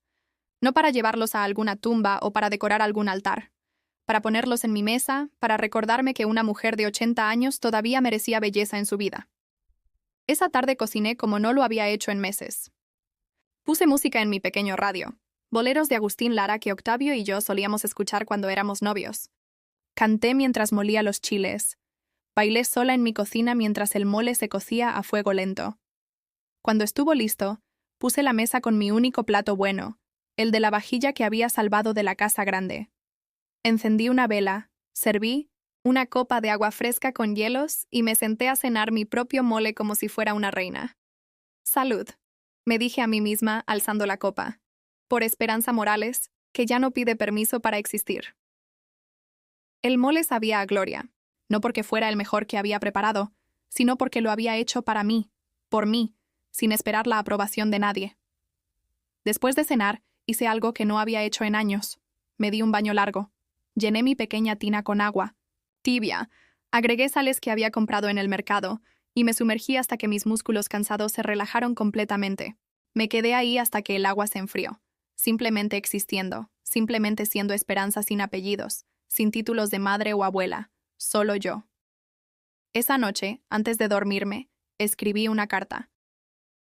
No para llevarlos a alguna tumba o para decorar algún altar. Para ponerlos en mi mesa, para recordarme que una mujer de 80 años todavía merecía belleza en su vida. Esa tarde cociné como no lo había hecho en meses. Puse música en mi pequeño radio, boleros de Agustín Lara que Octavio y yo solíamos escuchar cuando éramos novios. Canté mientras molía los chiles. Bailé sola en mi cocina mientras el mole se cocía a fuego lento. Cuando estuvo listo, puse la mesa con mi único plato bueno, el de la vajilla que había salvado de la casa grande. Encendí una vela, serví una copa de agua fresca con hielos y me senté a cenar mi propio mole como si fuera una reina. Salud, me dije a mí misma alzando la copa. Por Esperanza Morales, que ya no pide permiso para existir. El mole sabía a gloria, no porque fuera el mejor que había preparado, sino porque lo había hecho para mí, por mí, sin esperar la aprobación de nadie. Después de cenar, hice algo que no había hecho en años. Me di un baño largo. Llené mi pequeña tina con agua, tibia, agregué sales que había comprado en el mercado, y me sumergí hasta que mis músculos cansados se relajaron completamente. Me quedé ahí hasta que el agua se enfrió, simplemente existiendo, simplemente siendo Esperanza sin apellidos, sin títulos de madre o abuela, solo yo. Esa noche, antes de dormirme, escribí una carta.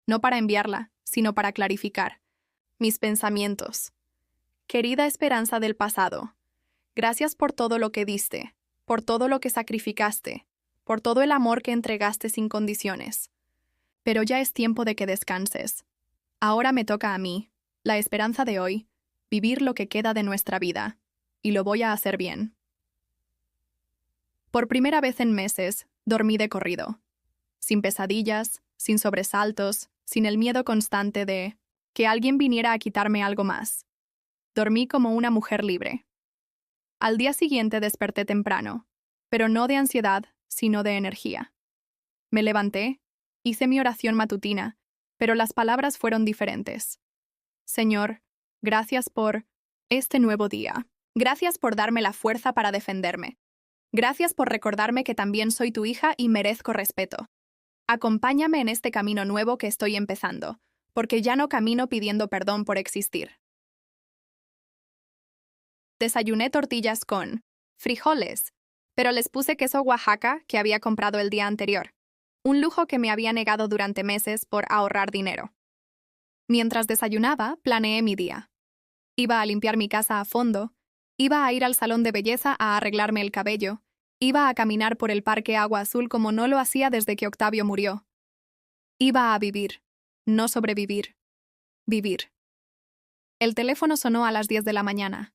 No para enviarla, sino para clarificar mis pensamientos. Querida Esperanza del pasado, gracias por todo lo que diste, por todo lo que sacrificaste, por todo el amor que entregaste sin condiciones. Pero ya es tiempo de que descanses. Ahora me toca a mí, la Esperanza de hoy, vivir lo que queda de nuestra vida, y lo voy a hacer bien. Por primera vez en meses, dormí de corrido. Sin pesadillas, sin sobresaltos, sin el miedo constante de que alguien viniera a quitarme algo más. Dormí como una mujer libre. Al día siguiente desperté temprano, pero no de ansiedad, sino de energía. Me levanté, hice mi oración matutina, pero las palabras fueron diferentes. Señor, gracias por este nuevo día. Gracias por darme la fuerza para defenderme. Gracias por recordarme que también soy tu hija y merezco respeto. Acompáñame en este camino nuevo que estoy empezando, porque ya no camino pidiendo perdón por existir. Desayuné tortillas con frijoles, pero les puse queso Oaxaca que había comprado el día anterior, un lujo que me había negado durante meses por ahorrar dinero. Mientras desayunaba, planeé mi día. Iba a limpiar mi casa a fondo, iba a ir al salón de belleza a arreglarme el cabello, iba a caminar por el parque Agua Azul como no lo hacía desde que Octavio murió. Iba a vivir, no sobrevivir. Vivir. El teléfono sonó a las 10 de la mañana.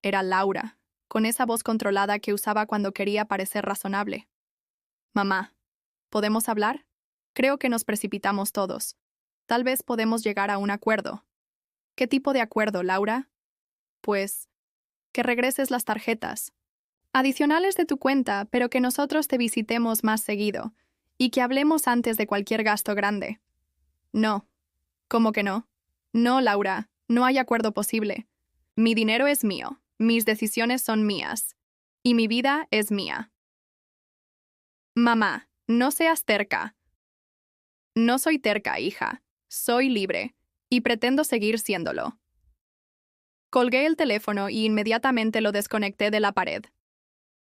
Era Laura, con esa voz controlada que usaba cuando quería parecer razonable. Mamá, ¿podemos hablar? Creo que nos precipitamos todos. Tal vez podemos llegar a un acuerdo. ¿Qué tipo de acuerdo, Laura? Pues, que regreses las tarjetas. Adicionales de tu cuenta, pero que nosotros te visitemos más seguido, y que hablemos antes de cualquier gasto grande. No. ¿Cómo que no? No, Laura, no hay acuerdo posible. Mi dinero es mío. Mis decisiones son mías. Y mi vida es mía. Mamá, no seas terca. No soy terca, hija. Soy libre. Y pretendo seguir siéndolo. Colgué el teléfono y inmediatamente lo desconecté de la pared.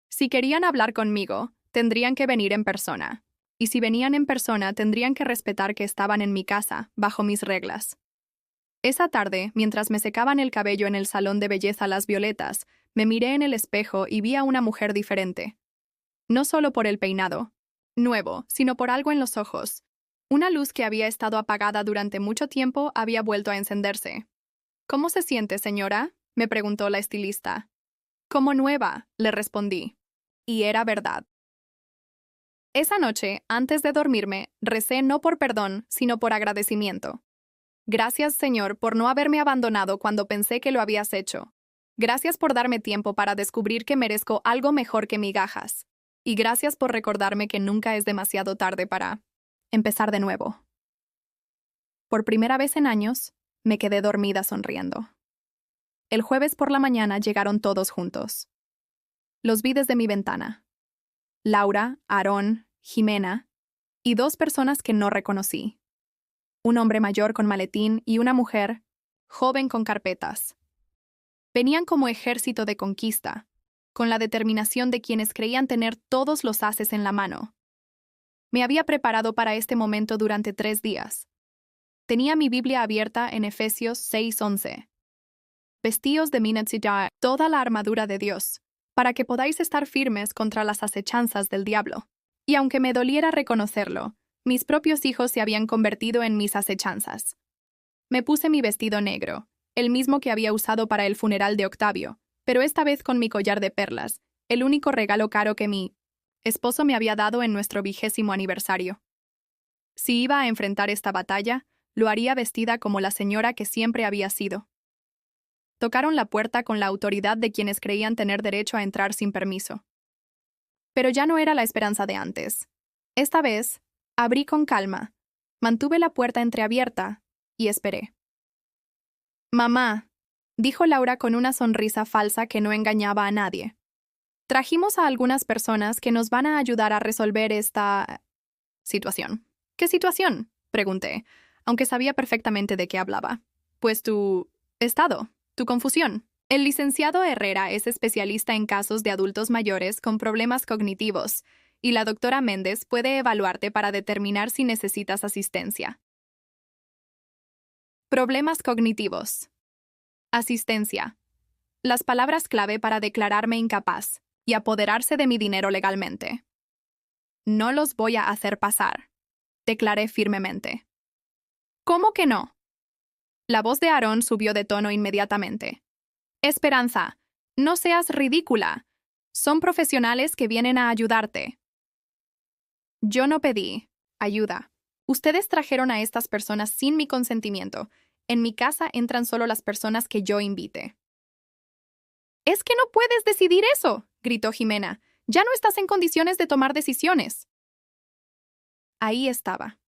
Si querían hablar conmigo, tendrían que venir en persona. Y si venían en persona, tendrían que respetar que estaban en mi casa, bajo mis reglas. Esa tarde, mientras me secaban el cabello en el salón de belleza Las Violetas, me miré en el espejo y vi a una mujer diferente. No solo por el peinado, nuevo, sino por algo en los ojos. Una luz que había estado apagada durante mucho tiempo había vuelto a encenderse. ¿Cómo se siente, señora?, me preguntó la estilista. Como nueva, le respondí. Y era verdad. Esa noche, antes de dormirme, recé no por perdón, sino por agradecimiento. Gracias, Señor, por no haberme abandonado cuando pensé que lo habías hecho. Gracias por darme tiempo para descubrir que merezco algo mejor que migajas. Y gracias por recordarme que nunca es demasiado tarde para empezar de nuevo. Por primera vez en años, me quedé dormida sonriendo. El jueves por la mañana llegaron todos juntos. Los vi desde mi ventana. Laura, Aarón, Jimena y dos personas que no reconocí. Un hombre mayor con maletín y una mujer, joven con carpetas. Venían como ejército de conquista, con la determinación de quienes creían tener todos los ases en la mano. Me había preparado para este momento durante 3 días. Tenía mi Biblia abierta en Efesios 6:11. Vestíos de Minetzidá toda la armadura de Dios, para que podáis estar firmes contra las acechanzas del diablo. Y aunque me doliera reconocerlo, mis propios hijos se habían convertido en mis acechanzas. Me puse mi vestido negro, el mismo que había usado para el funeral de Octavio, pero esta vez con mi collar de perlas, el único regalo caro que mi esposo me había dado en nuestro 20º aniversario. Si iba a enfrentar esta batalla, lo haría vestida como la señora que siempre había sido. Tocaron la puerta con la autoridad de quienes creían tener derecho a entrar sin permiso. Pero ya no era la esperanza de antes. Esta vez, abrí con calma, mantuve la puerta entreabierta y esperé. «Mamá», dijo Laura con una sonrisa falsa que no engañaba a nadie. «Trajimos a algunas personas que nos van a ayudar a resolver esta situación». «¿Qué situación?», pregunté, aunque sabía perfectamente de qué hablaba. «Pues tu estado, tu confusión». El licenciado Herrera es especialista en casos de adultos mayores con problemas cognitivos, y la doctora Méndez puede evaluarte para determinar si necesitas asistencia. Problemas cognitivos. Asistencia. Las palabras clave para declararme incapaz y apoderarse de mi dinero legalmente. No los voy a hacer pasar, declaré firmemente. ¿Cómo que no? La voz de Aarón subió de tono inmediatamente. Esperanza, no seas ridícula. Son profesionales que vienen a ayudarte. Yo no pedí ayuda. Ustedes trajeron a estas personas sin mi consentimiento. En mi casa entran solo las personas que yo invite. «Es que no puedes decidir eso», gritó Jimena. «Ya no estás en condiciones de tomar decisiones». Ahí estaba.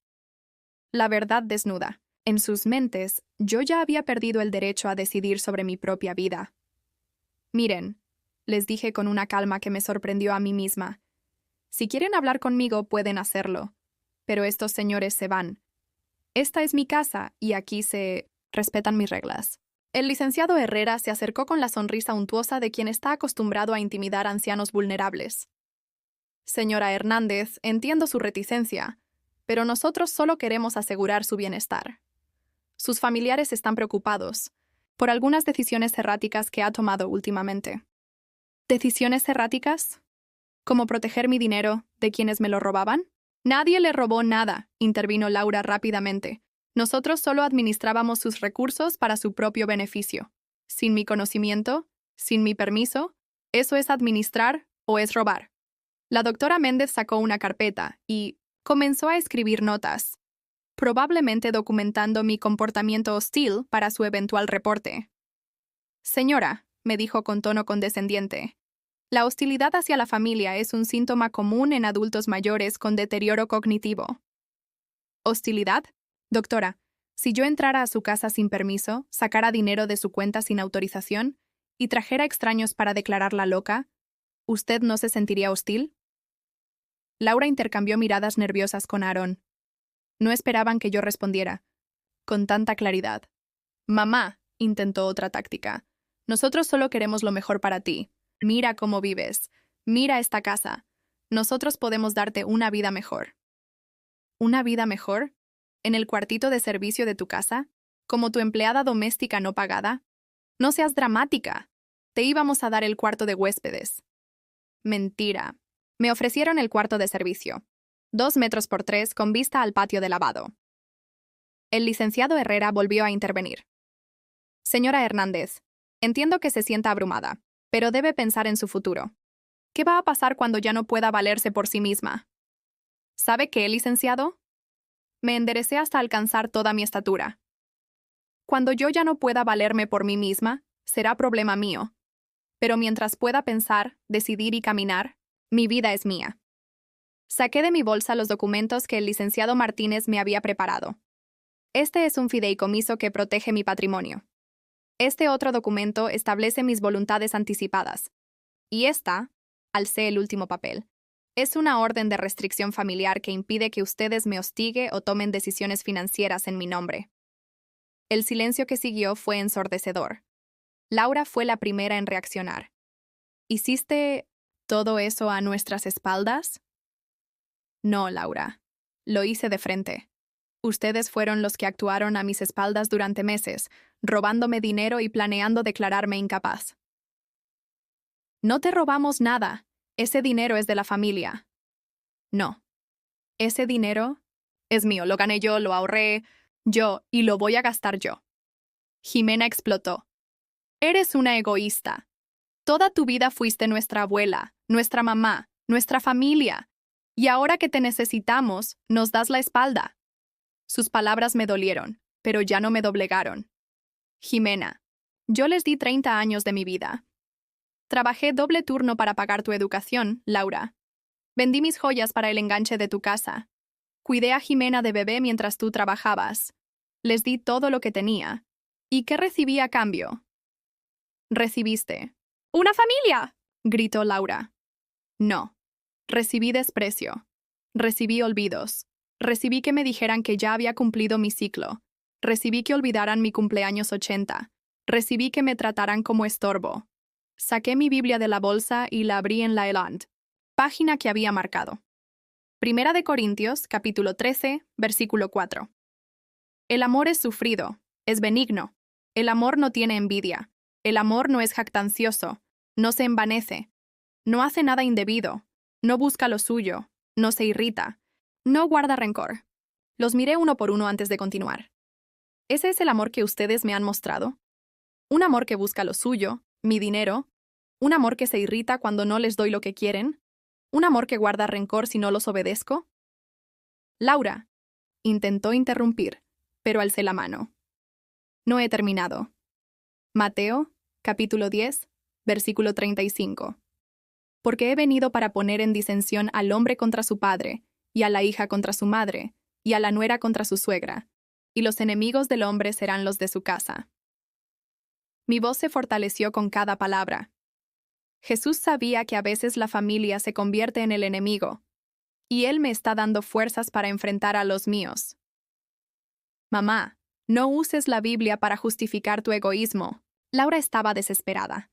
La verdad desnuda. En sus mentes, yo ya había perdido el derecho a decidir sobre mi propia vida. «Miren», les dije con una calma que me sorprendió a mí misma. «Si quieren hablar conmigo, pueden hacerlo. Pero estos señores se van. Esta es mi casa y aquí se respetan mis reglas». El licenciado Herrera se acercó con la sonrisa untuosa de quien está acostumbrado a intimidar a ancianos vulnerables. «Señora Hernández, entiendo su reticencia, pero nosotros solo queremos asegurar su bienestar. Sus familiares están preocupados por algunas decisiones erráticas que ha tomado últimamente». ¿Decisiones erráticas? ¿Como proteger mi dinero de quienes me lo robaban? «Nadie le robó nada», intervino Laura rápidamente. «Nosotros solo administrábamos sus recursos para su propio beneficio. Sin mi conocimiento, sin mi permiso, ¿eso es administrar o es robar?» La doctora Méndez sacó una carpeta y comenzó a escribir notas, probablemente documentando mi comportamiento hostil para su eventual reporte. «Señora», me dijo con tono condescendiente, «la hostilidad hacia la familia es un síntoma común en adultos mayores con deterioro cognitivo». ¿Hostilidad? Doctora, si yo entrara a su casa sin permiso, sacara dinero de su cuenta sin autorización y trajera extraños para declararla loca, ¿usted no se sentiría hostil? Laura intercambió miradas nerviosas con Aarón. No esperaban que yo respondiera con tanta claridad. «Mamá», intentó otra táctica, «nosotros solo queremos lo mejor para ti. Mira cómo vives. Mira esta casa. Nosotros podemos darte una vida mejor». ¿Una vida mejor? ¿En el cuartito de servicio de tu casa? ¿Como tu empleada doméstica no pagada? No seas dramática. Te íbamos a dar el cuarto de huéspedes. Mentira. Me ofrecieron el cuarto de servicio. 2 metros por 3 con vista al patio de lavado. El licenciado Herrera volvió a intervenir. «Señora Hernández, entiendo que se sienta abrumada, pero debe pensar en su futuro. ¿Qué va a pasar cuando ya no pueda valerse por sí misma? ¿Sabe qué, licenciado? Me enderecé hasta alcanzar toda mi estatura. Cuando yo ya no pueda valerme por mí misma, será problema mío. Pero mientras pueda pensar, decidir y caminar, mi vida es mía». Saqué de mi bolsa los documentos que el licenciado Martínez me había preparado. Este es un fideicomiso que protege mi patrimonio. Este otro documento establece mis voluntades anticipadas. Y esta Alcé el último papel. Es una orden de restricción familiar que impide que ustedes me hostigue o tomen decisiones financieras en mi nombre. El silencio que siguió fue ensordecedor. Laura fue la primera en reaccionar. ¿Hiciste todo eso a nuestras espaldas? No, Laura. Lo hice de frente. Ustedes fueron los que actuaron a mis espaldas durante meses, robándome dinero y planeando declararme incapaz. No te robamos nada. Ese dinero es de la familia. No. Ese dinero es mío. Lo gané yo, lo ahorré yo y lo voy a gastar yo. Jimena explotó. Eres una egoísta. Toda tu vida fuiste nuestra abuela, nuestra mamá, nuestra familia. Y ahora que te necesitamos, nos das la espalda. Sus palabras me dolieron, pero ya no me doblegaron. Jimena, yo les di 30 años de mi vida. Trabajé doble turno para pagar tu educación, Laura. Vendí mis joyas para el enganche de tu casa. Cuidé a Jimena de bebé mientras tú trabajabas. Les di todo lo que tenía. ¿Y qué recibí a cambio? Recibiste. ¡Una familia!, gritó Laura. No. Recibí desprecio. Recibí olvidos. Recibí que me dijeran que ya había cumplido mi ciclo. Recibí que olvidaran mi cumpleaños 80. Recibí que me trataran como estorbo. Saqué mi Biblia de la bolsa y la abrí en la Eland, página que había marcado. Primera de Corintios, capítulo 13, versículo 4. El amor es sufrido, es benigno. El amor no tiene envidia. El amor no es jactancioso, no se envanece, no hace nada indebido, no busca lo suyo, no se irrita, no guarda rencor. Los miré uno por uno antes de continuar. ¿Ese es el amor que ustedes me han mostrado? Un amor que busca lo suyo, mi dinero, un amor que se irrita cuando no les doy lo que quieren, un amor que guarda rencor si no los obedezco. Laura intentó interrumpir, pero alcé la mano. No he terminado. Mateo, capítulo 10, versículo 35. Porque he venido para poner en disensión al hombre contra su padre, y a la hija contra su madre, y a la nuera contra su suegra, y los enemigos del hombre serán los de su casa. Mi voz se fortaleció con cada palabra. Jesús sabía que a veces la familia se convierte en el enemigo, y Él me está dando fuerzas para enfrentar a los míos. Mamá, no uses la Biblia para justificar tu egoísmo. Laura estaba desesperada.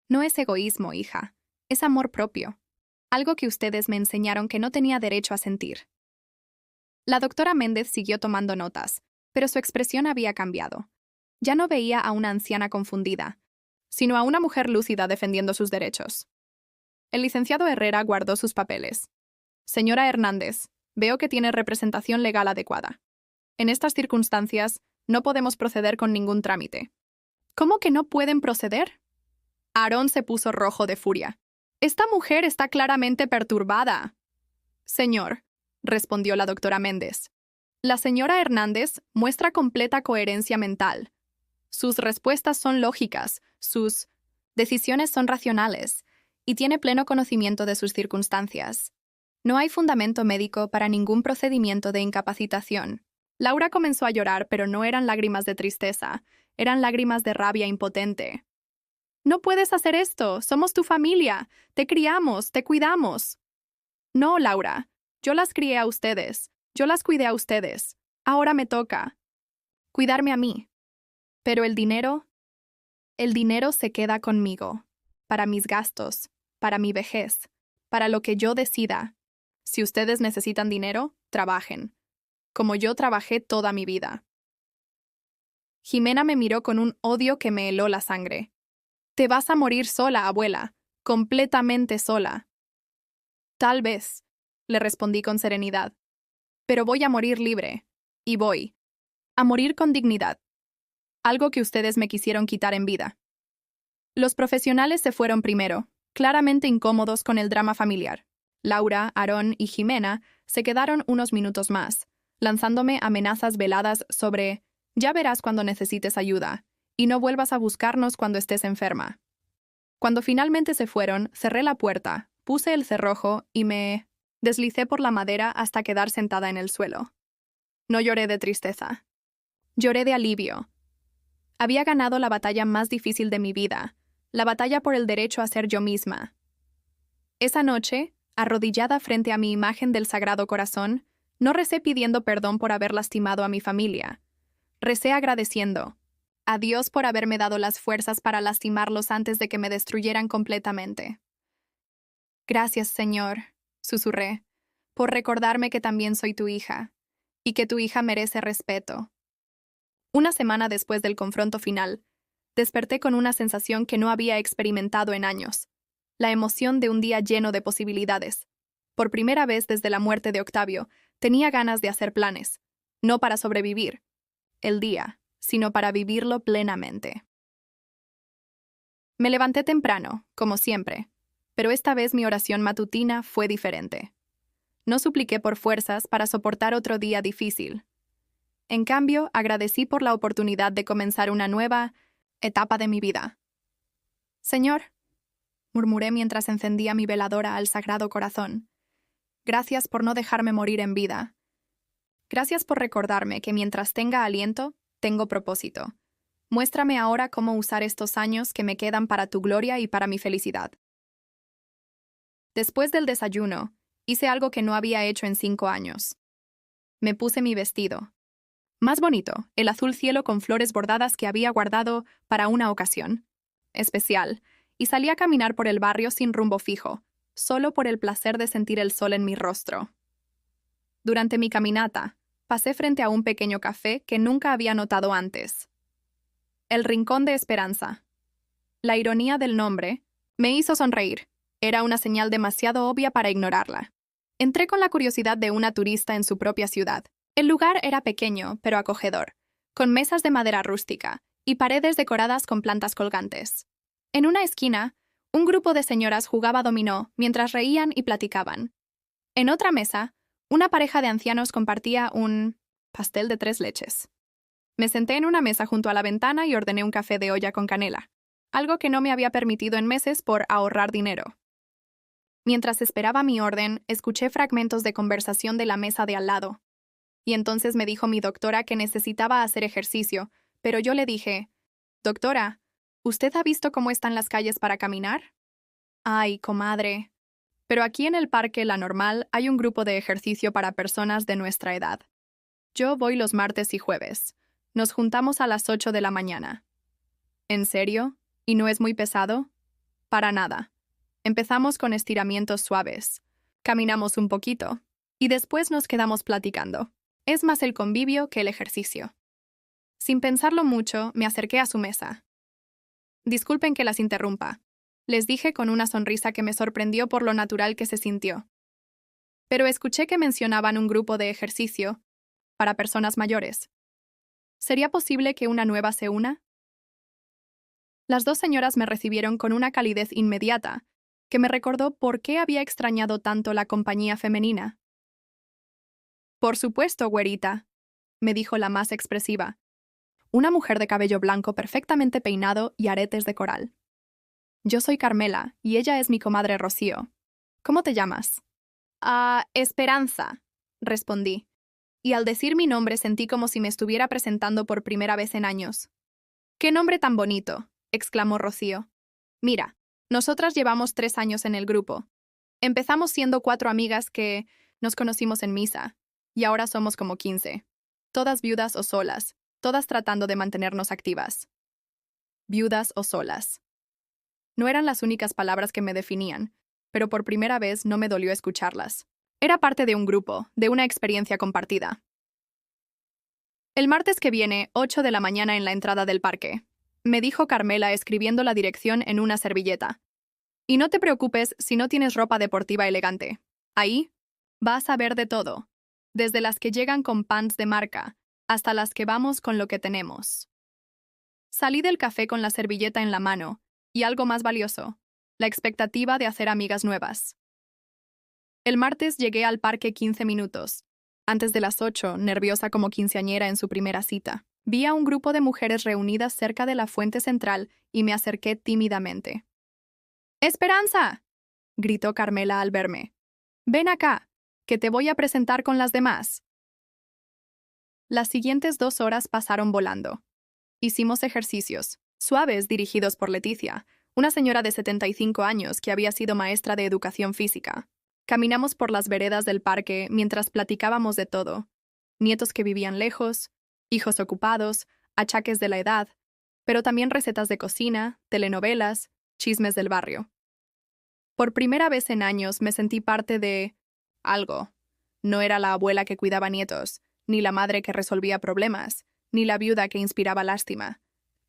No es egoísmo, hija. Es amor propio. Algo que ustedes me enseñaron que no tenía derecho a sentir. La doctora Méndez siguió tomando notas, pero su expresión había cambiado. Ya no veía a una anciana confundida, sino a una mujer lúcida defendiendo sus derechos. El licenciado Herrera guardó sus papeles. Señora Hernández, veo que tiene representación legal adecuada. En estas circunstancias, no podemos proceder con ningún trámite. ¿Cómo que no pueden proceder? Aarón se puso rojo de furia. Esta mujer está claramente perturbada. Señor, respondió la doctora Méndez. La señora Hernández muestra completa coherencia mental. Sus respuestas son lógicas, sus decisiones son racionales, y tiene pleno conocimiento de sus circunstancias. No hay fundamento médico para ningún procedimiento de incapacitación. Laura comenzó a llorar, pero no eran lágrimas de tristeza, eran lágrimas de rabia impotente. No puedes hacer esto, somos tu familia, te criamos, te cuidamos. No, Laura, yo las crié a ustedes, yo las cuidé a ustedes, ahora me toca cuidarme a mí. Pero el dinero se queda conmigo, para mis gastos, para mi vejez, para lo que yo decida. Si ustedes necesitan dinero, trabajen, como yo trabajé toda mi vida. Jimena me miró con un odio que me heló la sangre. Te vas a morir sola, abuela, completamente sola. Tal vez, le respondí con serenidad, pero voy a morir libre, y voy a morir con dignidad, algo que ustedes me quisieron quitar en vida. Los profesionales se fueron primero, claramente incómodos con el drama familiar. Laura, Aarón y Jimena se quedaron unos minutos más, lanzándome amenazas veladas sobre «ya verás cuando necesites ayuda, y no vuelvas a buscarnos cuando estés enferma». Cuando finalmente se fueron, cerré la puerta, puse el cerrojo y me deslicé por la madera hasta quedar sentada en el suelo. No lloré de tristeza. Lloré de alivio. Había ganado la batalla más difícil de mi vida, la batalla por el derecho a ser yo misma. Esa noche, arrodillada frente a mi imagen del Sagrado Corazón, no recé pidiendo perdón por haber lastimado a mi familia. Recé agradeciendo a Dios por haberme dado las fuerzas para lastimarlos antes de que me destruyeran completamente. Gracias, Señor, susurré, por recordarme que también soy tu hija, y que tu hija merece respeto. Una semana después del confronto final, desperté con una sensación que no había experimentado en años, la emoción de un día lleno de posibilidades. Por primera vez desde la muerte de Octavio, tenía ganas de hacer planes, no para sobrevivir el día, sino para vivirlo plenamente. Me levanté temprano, como siempre, pero esta vez mi oración matutina fue diferente. No supliqué por fuerzas para soportar otro día difícil. En cambio, agradecí por la oportunidad de comenzar una nueva etapa de mi vida. Señor, murmuré mientras encendía mi veladora al Sagrado Corazón, gracias por no dejarme morir en vida. Gracias por recordarme que mientras tenga aliento, tengo propósito. Muéstrame ahora cómo usar estos años que me quedan para tu gloria y para mi felicidad. Después del desayuno, hice algo que no había hecho en 5 años. Me puse mi vestido. Más bonito, el azul cielo con flores bordadas que había guardado para una ocasión especial, y salí a caminar por el barrio sin rumbo fijo, solo por el placer de sentir el sol en mi rostro. Durante mi caminata, pasé frente a un pequeño café que nunca había notado antes. El Rincón de Esperanza. La ironía del nombre me hizo sonreír. Era una señal demasiado obvia para ignorarla. Entré con la curiosidad de una turista en su propia ciudad. El lugar era pequeño, pero acogedor, con mesas de madera rústica y paredes decoradas con plantas colgantes. En una esquina, un grupo de señoras jugaba dominó mientras reían y platicaban. En otra mesa, una pareja de ancianos compartía un pastel de 3 leches. Me senté en una mesa junto a la ventana y ordené un café de olla con canela, algo que no me había permitido en meses por ahorrar dinero. Mientras esperaba mi orden, escuché fragmentos de conversación de la mesa de al lado. Y entonces me dijo mi doctora que necesitaba hacer ejercicio, pero yo le dije, «Doctora, ¿usted ha visto cómo están las calles para caminar?» «Ay, comadre. Pero aquí en el Parque La Normal hay un grupo de ejercicio para personas de nuestra edad. Yo voy los martes y jueves. Nos juntamos a las 8 de la mañana». «¿En serio? ¿Y no es muy pesado?» «Para nada. Empezamos con estiramientos suaves. Caminamos un poquito. Y después nos quedamos platicando. Es más el convivio que el ejercicio». Sin pensarlo mucho, me acerqué a su mesa. «Disculpen que las interrumpa», les dije con una sonrisa que me sorprendió por lo natural que se sintió. «Pero escuché que mencionaban un grupo de ejercicio para personas mayores. ¿Sería posible que una nueva se una?» Las 2 señoras me recibieron con una calidez inmediata, que me recordó por qué había extrañado tanto la compañía femenina. «Por supuesto, güerita», me dijo la más expresiva, una mujer de cabello blanco perfectamente peinado y aretes de coral. «Yo soy Carmela, y ella es mi comadre Rocío. ¿Cómo te llamas?» Esperanza», respondí, y al decir mi nombre sentí como si me estuviera presentando por primera vez en años. «¡Qué nombre tan bonito!», exclamó Rocío. «Mira, nosotras llevamos 3 años en el grupo. Empezamos siendo 4 amigas que nos conocimos en misa, y ahora somos como 15. Todas viudas o solas, todas tratando de mantenernos activas». Viudas o solas. No eran las únicas palabras que me definían, pero por primera vez no me dolió escucharlas. Era parte de un grupo, de una experiencia compartida. «El martes que viene, 8 de la mañana en la entrada del parque», me dijo Carmela escribiendo la dirección en una servilleta. «Y no te preocupes si no tienes ropa deportiva elegante. Ahí vas a ver de todo, desde las que llegan con pants de marca hasta las que vamos con lo que tenemos». Salí del café con la servilleta en la mano, y algo más valioso, la expectativa de hacer amigas nuevas. El martes llegué al parque 15 minutos. Antes de las 8, nerviosa como quinceañera en su primera cita. Vi a un grupo de mujeres reunidas cerca de la fuente central y me acerqué tímidamente. «¡Esperanza!», gritó Carmela al verme. «Ven acá, que te voy a presentar con las demás». Las siguientes 2 horas pasaron volando. Hicimos ejercicios, suaves dirigidos por Leticia, una señora de 75 años que había sido maestra de educación física. Caminamos por las veredas del parque mientras platicábamos de todo: nietos que vivían lejos, hijos ocupados, achaques de la edad, pero también recetas de cocina, telenovelas, chismes del barrio. Por primera vez en años me sentí parte de algo. No era la abuela que cuidaba nietos, ni la madre que resolvía problemas, ni la viuda que inspiraba lástima.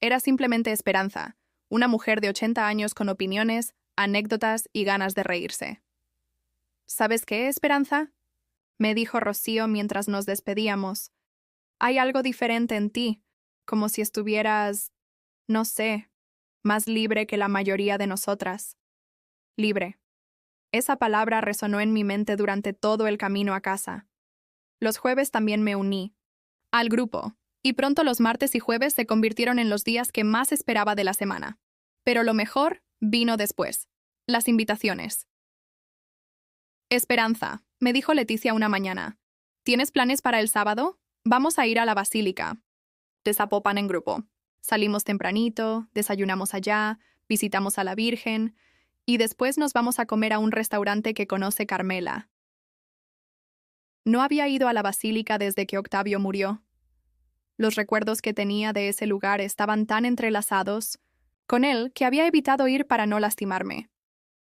Era simplemente Esperanza, una mujer de 80 años con opiniones, anécdotas y ganas de reírse. ¿Sabes qué, Esperanza?, me dijo Rocío mientras nos despedíamos. Hay algo diferente en ti, como si estuvieras, no sé, más libre que la mayoría de nosotras. Libre. Esa palabra resonó en mi mente durante todo el camino a casa. Los jueves también me uní al grupo, y pronto los martes y jueves se convirtieron en los días que más esperaba de la semana. Pero lo mejor vino después: las invitaciones. Esperanza, me dijo Leticia una mañana, ¿tienes planes para el sábado? Vamos a ir a la basílica de Zapopan en grupo. Salimos tempranito, desayunamos allá, visitamos a la Virgen, y después nos vamos a comer a un restaurante que conoce Carmela. No había ido a la basílica desde que Octavio murió. Los recuerdos que tenía de ese lugar estaban tan entrelazados con él que había evitado ir para no lastimarme.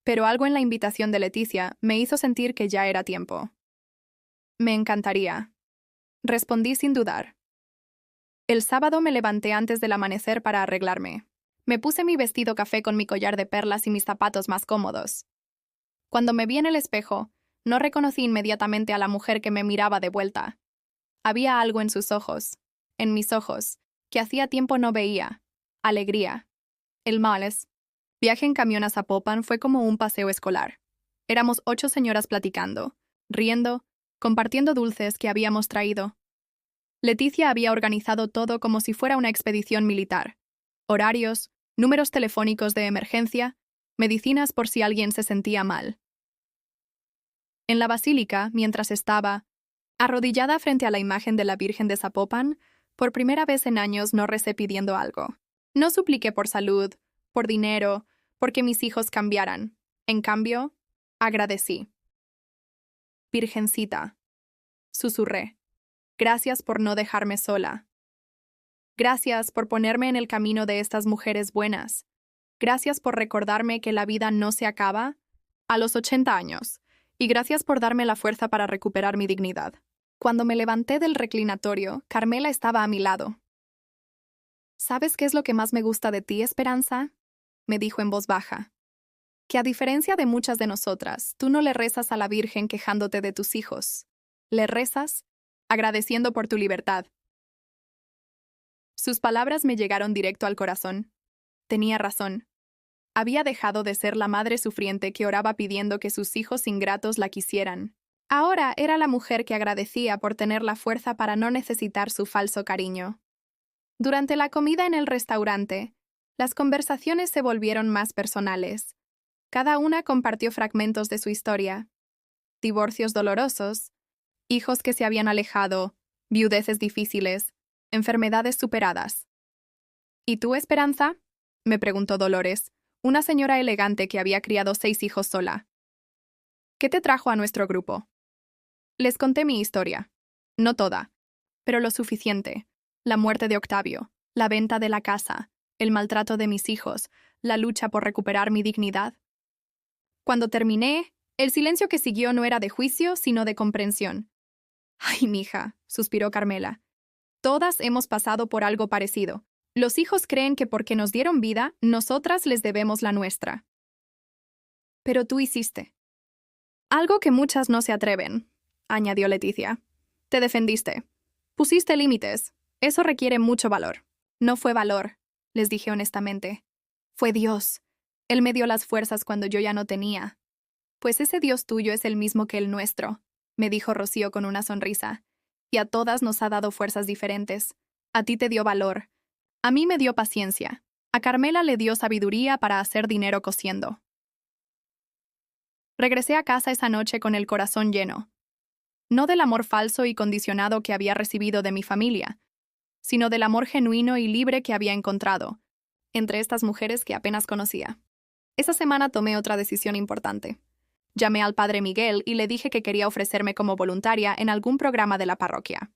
Pero algo en la invitación de Leticia me hizo sentir que ya era tiempo. Me encantaría, respondí sin dudar. El sábado me levanté antes del amanecer para arreglarme. Me puse mi vestido café con mi collar de perlas y mis zapatos más cómodos. Cuando me vi en el espejo, no reconocí inmediatamente a la mujer que me miraba de vuelta. Había algo en sus ojos, en mis ojos, que hacía tiempo no veía: alegría. El martes, viaje en camión a Zapopan fue como un paseo escolar. Éramos 8 señoras platicando, riendo, compartiendo dulces que habíamos traído. Leticia había organizado todo como si fuera una expedición militar: horarios, números telefónicos de emergencia, medicinas por si alguien se sentía mal. En la basílica, mientras estaba arrodillada frente a la imagen de la Virgen de Zapopan, por primera vez en años no recé pidiendo algo. No supliqué por salud, por dinero, porque mis hijos cambiaran. En cambio, agradecí. Virgencita, susurré, gracias por no dejarme sola. Gracias por ponerme en el camino de estas mujeres buenas. Gracias por recordarme que la vida no se acaba a los 80 años. Y gracias por darme la fuerza para recuperar mi dignidad. Cuando me levanté del reclinatorio, Carmela estaba a mi lado. ¿Sabes qué es lo que más me gusta de ti, Esperanza?, me dijo en voz baja. Que a diferencia de muchas de nosotras, tú no le rezas a la Virgen quejándote de tus hijos. Le rezas agradeciendo por tu libertad. Sus palabras me llegaron directo al corazón. Tenía razón. Había dejado de ser la madre sufriente que oraba pidiendo que sus hijos ingratos la quisieran. Ahora era la mujer que agradecía por tener la fuerza para no necesitar su falso cariño. Durante la comida en el restaurante, las conversaciones se volvieron más personales. Cada una compartió fragmentos de su historia: divorcios dolorosos, hijos que se habían alejado, viudeces difíciles, enfermedades superadas. ¿Y tú, Esperanza?, me preguntó Dolores, una señora elegante que había criado 6 hijos sola. ¿Qué te trajo a nuestro grupo? Les conté mi historia. No toda, pero lo suficiente: la muerte de Octavio, la venta de la casa, el maltrato de mis hijos, la lucha por recuperar mi dignidad. Cuando terminé, el silencio que siguió no era de juicio, sino de comprensión. «Ay, mija», suspiró Carmela. «Todas hemos pasado por algo parecido. Los hijos creen que porque nos dieron vida, nosotras les debemos la nuestra. Pero tú hiciste algo que muchas no se atreven», añadió Leticia. «Te defendiste. Pusiste límites. Eso requiere mucho valor». «No fue valor», les dije honestamente. «Fue Dios. Él me dio las fuerzas cuando yo ya no tenía». «Pues ese Dios tuyo es el mismo que el nuestro», me dijo Rocío con una sonrisa. «Y a todas nos ha dado fuerzas diferentes. A ti te dio valor. A mí me dio paciencia. A Carmela le dio sabiduría para hacer dinero cosiendo». Regresé a casa esa noche con el corazón lleno. No del amor falso y condicionado que había recibido de mi familia, sino del amor genuino y libre que había encontrado entre estas mujeres que apenas conocía. Esa semana tomé otra decisión importante. Llamé al padre Miguel y le dije que quería ofrecerme como voluntaria en algún programa de la parroquia.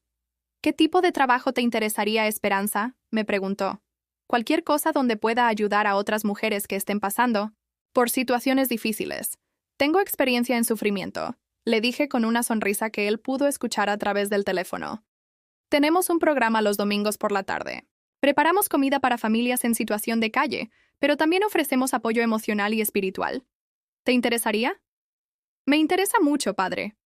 ¿Qué tipo de trabajo te interesaría, Esperanza?, me preguntó. Cualquier cosa donde pueda ayudar a otras mujeres que estén pasando por situaciones difíciles. Tengo experiencia en sufrimiento, le dije con una sonrisa que él pudo escuchar a través del teléfono. Tenemos un programa los domingos por la tarde. Preparamos comida para familias en situación de calle, pero también ofrecemos apoyo emocional y espiritual. ¿Te interesaría? Me interesa mucho, padre.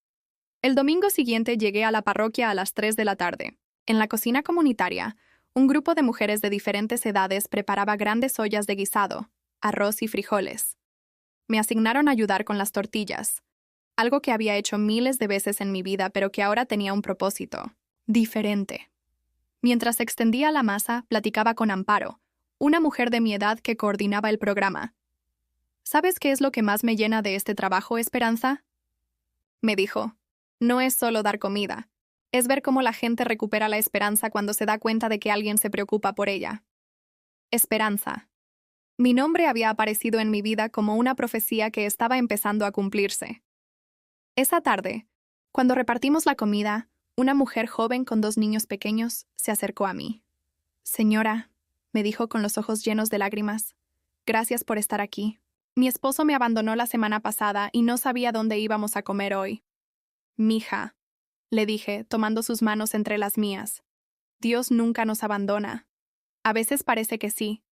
El domingo siguiente llegué a la parroquia a las 3 de la tarde. En la cocina comunitaria, un grupo de mujeres de diferentes edades preparaba grandes ollas de guisado, arroz y frijoles. Me asignaron a ayudar con las tortillas, algo que había hecho miles de veces en mi vida, pero que ahora tenía un propósito diferente. Mientras extendía la masa, platicaba con Amparo, una mujer de mi edad que coordinaba el programa. ¿Sabes qué es lo que más me llena de este trabajo, Esperanza?, me dijo. No es solo dar comida, es ver cómo la gente recupera la esperanza cuando se da cuenta de que alguien se preocupa por ella. Esperanza. Mi nombre había aparecido en mi vida como una profecía que estaba empezando a cumplirse. Esa tarde, cuando repartimos la comida, una mujer joven con 2 niños pequeños se acercó a mí. Señora, me dijo con los ojos llenos de lágrimas, gracias por estar aquí. Mi esposo me abandonó la semana pasada y no sabía dónde íbamos a comer hoy. Mija, le dije, tomando sus manos entre las mías. Dios nunca nos abandona. A veces parece que sí,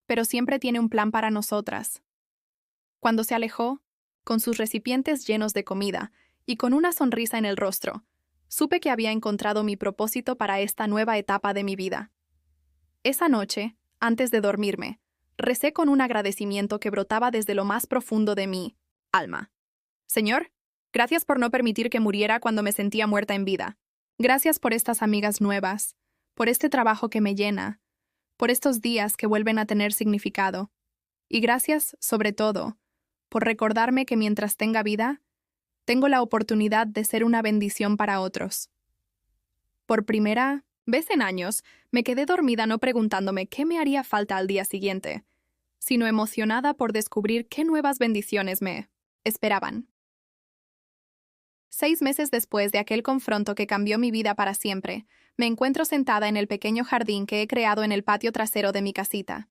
pero siempre tiene un plan para nosotras. Cuando se alejó, con sus recipientes llenos de comida y con una sonrisa en el rostro, supe que había encontrado mi propósito para esta nueva etapa de mi vida. Esa noche, antes de dormirme, recé con un agradecimiento que brotaba desde lo más profundo de mi alma. Señor, gracias por no permitir que muriera cuando me sentía muerta en vida. Gracias por estas amigas nuevas, por este trabajo que me llena, por estos días que vuelven a tener significado. Y gracias, sobre todo, por recordarme que mientras tenga vida, tengo la oportunidad de ser una bendición para otros. Por primera vez en años, me quedé dormida no preguntándome qué me haría falta al día siguiente, sino emocionada por descubrir qué nuevas bendiciones me esperaban. 6 meses después de aquel confronto que cambió mi vida para siempre, me encuentro sentada en el pequeño jardín que he creado en el patio trasero de mi casita.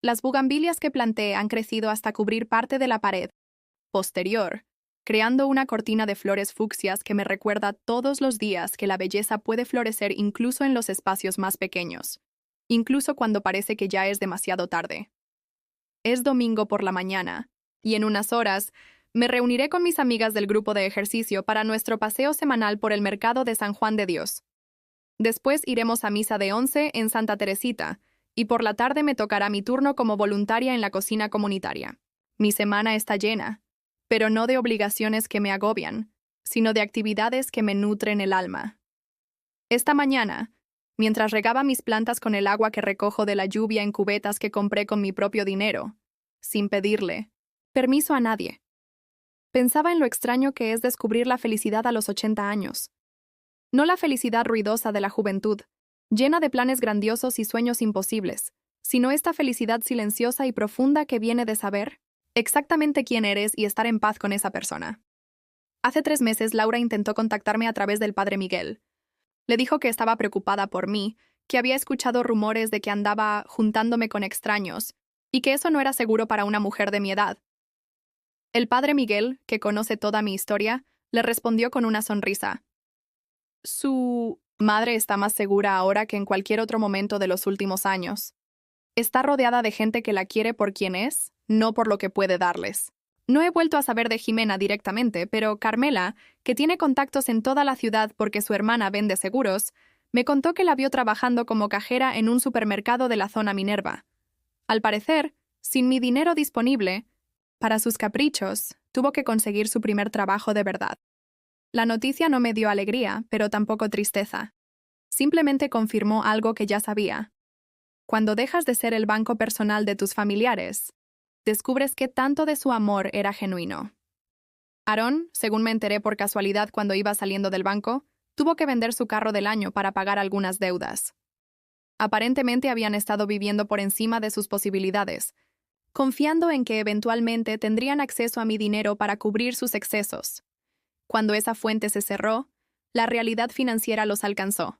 Las bugambilias que planté han crecido hasta cubrir parte de la pared posterior, creando una cortina de flores fucsias que me recuerda todos los días que la belleza puede florecer incluso en los espacios más pequeños, incluso cuando parece que ya es demasiado tarde. Es domingo por la mañana, y en unas horas me reuniré con mis amigas del grupo de ejercicio para nuestro paseo semanal por el mercado de San Juan de Dios. Después iremos a misa de 11 en Santa Teresita, y por la tarde me tocará mi turno como voluntaria en la cocina comunitaria. Mi semana está llena, pero no de obligaciones que me agobian, sino de actividades que me nutren el alma. Esta mañana, mientras regaba mis plantas con el agua que recojo de la lluvia en cubetas que compré con mi propio dinero, sin pedirle permiso a nadie, pensaba en lo extraño que es descubrir la felicidad a los 80 años. No la felicidad ruidosa de la juventud, llena de planes grandiosos y sueños imposibles, sino esta felicidad silenciosa y profunda que viene de saber exactamente quién eres y estar en paz con esa persona. Hace 3 meses, Laura intentó contactarme a través del padre Miguel. Le dijo que estaba preocupada por mí, que había escuchado rumores de que andaba juntándome con extraños, y que eso no era seguro para una mujer de mi edad. El padre Miguel, que conoce toda mi historia, le respondió con una sonrisa. Su madre está más segura ahora que en cualquier otro momento de los últimos años. Está rodeada de gente que la quiere por quien es, no por lo que puede darles. No he vuelto a saber de Jimena directamente, pero Carmela, que tiene contactos en toda la ciudad porque su hermana vende seguros, me contó que la vio trabajando como cajera en un supermercado de la zona Minerva. Al parecer, sin mi dinero disponible, para sus caprichos, tuvo que conseguir su primer trabajo de verdad. La noticia no me dio alegría, pero tampoco tristeza. Simplemente confirmó algo que ya sabía. Cuando dejas de ser el banco personal de tus familiares, descubres qué tanto de su amor era genuino. Aarón, según me enteré por casualidad cuando iba saliendo del banco, tuvo que vender su carro del año para pagar algunas deudas. Aparentemente habían estado viviendo por encima de sus posibilidades, confiando en que eventualmente tendrían acceso a mi dinero para cubrir sus excesos. Cuando esa fuente se cerró, la realidad financiera los alcanzó.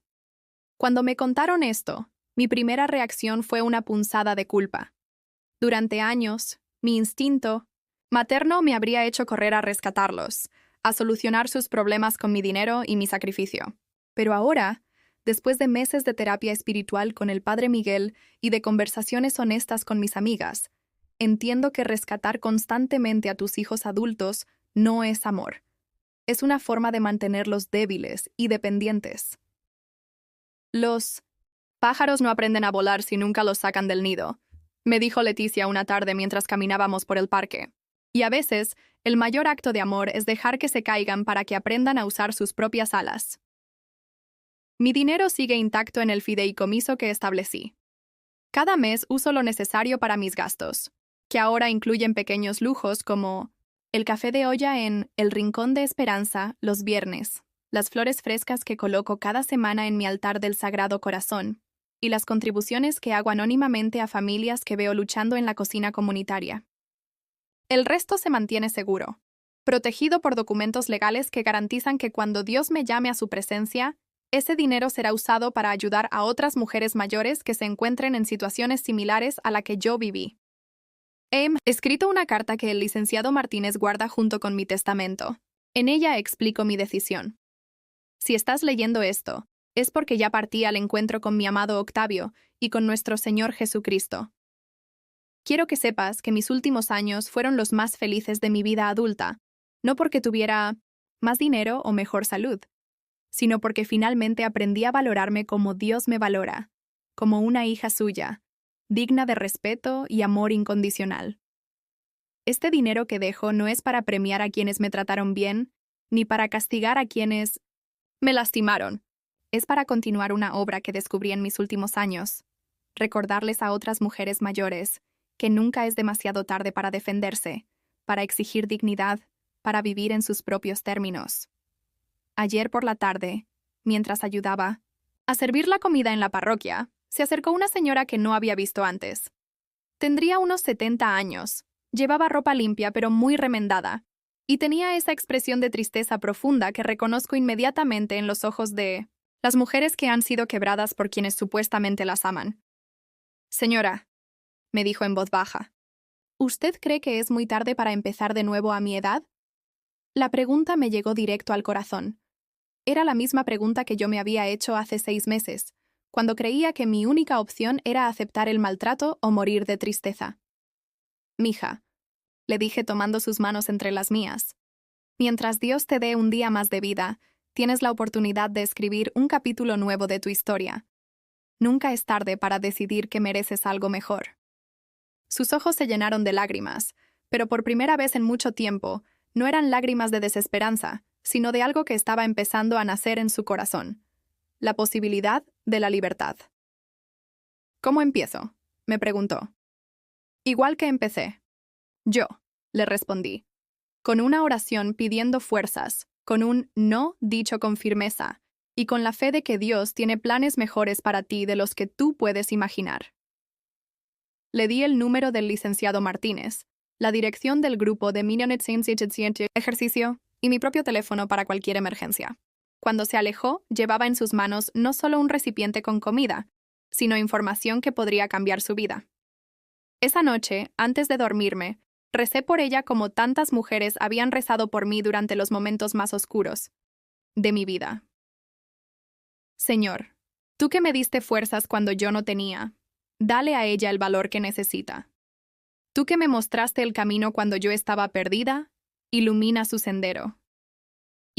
Cuando me contaron esto, mi primera reacción fue una punzada de culpa. Durante años, mi instinto materno me habría hecho correr a rescatarlos, a solucionar sus problemas con mi dinero y mi sacrificio. Pero ahora, después de meses de terapia espiritual con el Padre Miguel y de conversaciones honestas con mis amigas, entiendo que rescatar constantemente a tus hijos adultos no es amor. Es una forma de mantenerlos débiles y dependientes. Los pájaros no aprenden a volar si nunca los sacan del nido, me dijo Leticia una tarde mientras caminábamos por el parque. Y a veces, el mayor acto de amor es dejar que se caigan para que aprendan a usar sus propias alas. Mi dinero sigue intacto en el fideicomiso que establecí. Cada mes uso lo necesario para mis gastos, que ahora incluyen pequeños lujos como el café de olla en El Rincón de Esperanza los viernes, las flores frescas que coloco cada semana en mi altar del Sagrado Corazón, y las contribuciones que hago anónimamente a familias que veo luchando en la cocina comunitaria. El resto se mantiene seguro, protegido por documentos legales que garantizan que cuando Dios me llame a su presencia, ese dinero será usado para ayudar a otras mujeres mayores que se encuentren en situaciones similares a la que yo viví. He escrito una carta que el licenciado Martínez guarda junto con mi testamento. En ella explico mi decisión. Si estás leyendo esto, es porque ya partí al encuentro con mi amado Octavio y con nuestro Señor Jesucristo. Quiero que sepas que mis últimos años fueron los más felices de mi vida adulta, no porque tuviera más dinero o mejor salud, sino porque finalmente aprendí a valorarme como Dios me valora, como una hija suya, digna de respeto y amor incondicional. Este dinero que dejo no es para premiar a quienes me trataron bien, ni para castigar a quienes me lastimaron. Es para continuar una obra que descubrí en mis últimos años, recordarles a otras mujeres mayores que nunca es demasiado tarde para defenderse, para exigir dignidad, para vivir en sus propios términos. Ayer por la tarde, mientras ayudaba a servir la comida en la parroquia, se acercó una señora que no había visto antes. Tendría unos 70 años, llevaba ropa limpia pero muy remendada, y tenía esa expresión de tristeza profunda que reconozco inmediatamente en los ojos de las mujeres que han sido quebradas por quienes supuestamente las aman. Señora, me dijo en voz baja, ¿usted cree que es muy tarde para empezar de nuevo a mi edad? La pregunta me llegó directo al corazón. Era la misma pregunta que yo me había hecho hace 6 meses, cuando creía que mi única opción era aceptar el maltrato o morir de tristeza. Mija, le dije tomando sus manos entre las mías, mientras Dios te dé un día más de vida, tienes la oportunidad de escribir un capítulo nuevo de tu historia. Nunca es tarde para decidir que mereces algo mejor. Sus ojos se llenaron de lágrimas, pero por primera vez en mucho tiempo, no eran lágrimas de desesperanza, sino de algo que estaba empezando a nacer en su corazón. La posibilidad de la libertad. ¿Cómo empiezo?, me preguntó. Igual que empecé. Yo, le respondí, con una oración pidiendo fuerzas, con un no dicho con firmeza, y con la fe de que Dios tiene planes mejores para ti de los que tú puedes imaginar. Le di el número del licenciado Martínez, la dirección del grupo de Minionets ejercicio y mi propio teléfono para cualquier emergencia. Cuando se alejó, llevaba en sus manos no solo un recipiente con comida, sino información que podría cambiar su vida. Esa noche, antes de dormirme, recé por ella como tantas mujeres habían rezado por mí durante los momentos más oscuros de mi vida. Señor, tú que me diste fuerzas cuando yo no tenía, dale a ella el valor que necesita. Tú que me mostraste el camino cuando yo estaba perdida, ilumina su sendero.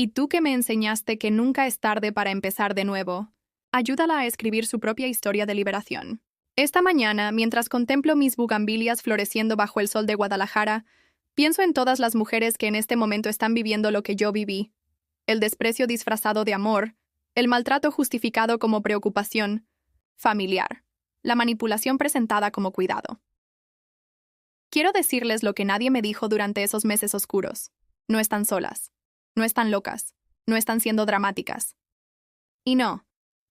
Y tú que me enseñaste que nunca es tarde para empezar de nuevo, ayúdala a escribir su propia historia de liberación. Esta mañana, mientras contemplo mis bugambilias floreciendo bajo el sol de Guadalajara, pienso en todas las mujeres que en este momento están viviendo lo que yo viví. El desprecio disfrazado de amor, el maltrato justificado como preocupación familiar, la manipulación presentada como cuidado. Quiero decirles lo que nadie me dijo durante esos meses oscuros. No están solas. No están locas, no están siendo dramáticas. Y no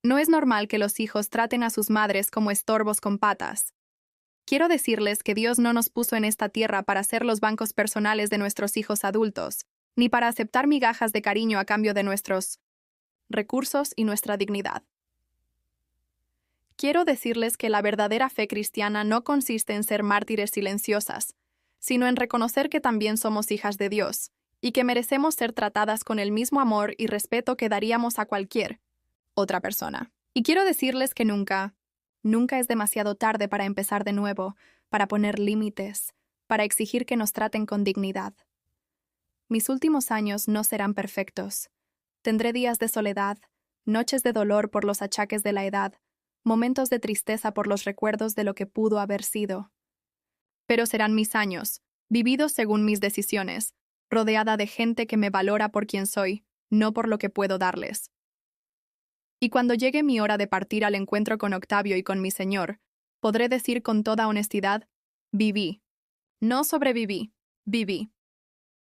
es normal que los hijos traten a sus madres como estorbos con patas. Quiero decirles que Dios no nos puso en esta tierra para ser los bancos personales de nuestros hijos adultos, ni para aceptar migajas de cariño a cambio de nuestros recursos y nuestra dignidad. Quiero decirles que la verdadera fe cristiana no consiste en ser mártires silenciosas, sino en reconocer que también somos hijas de Dios, y que merecemos ser tratadas con el mismo amor y respeto que daríamos a cualquier otra persona. Y quiero decirles que nunca es demasiado tarde para empezar de nuevo, para poner límites, para exigir que nos traten con dignidad. Mis últimos años no serán perfectos. Tendré días de soledad, noches de dolor por los achaques de la edad, momentos de tristeza por los recuerdos de lo que pudo haber sido. Pero serán mis años, vividos según mis decisiones, rodeada de gente que me valora por quien soy, no por lo que puedo darles. Y cuando llegue mi hora de partir al encuentro con Octavio y con mi Señor, podré decir con toda honestidad, viví. No sobreviví, viví.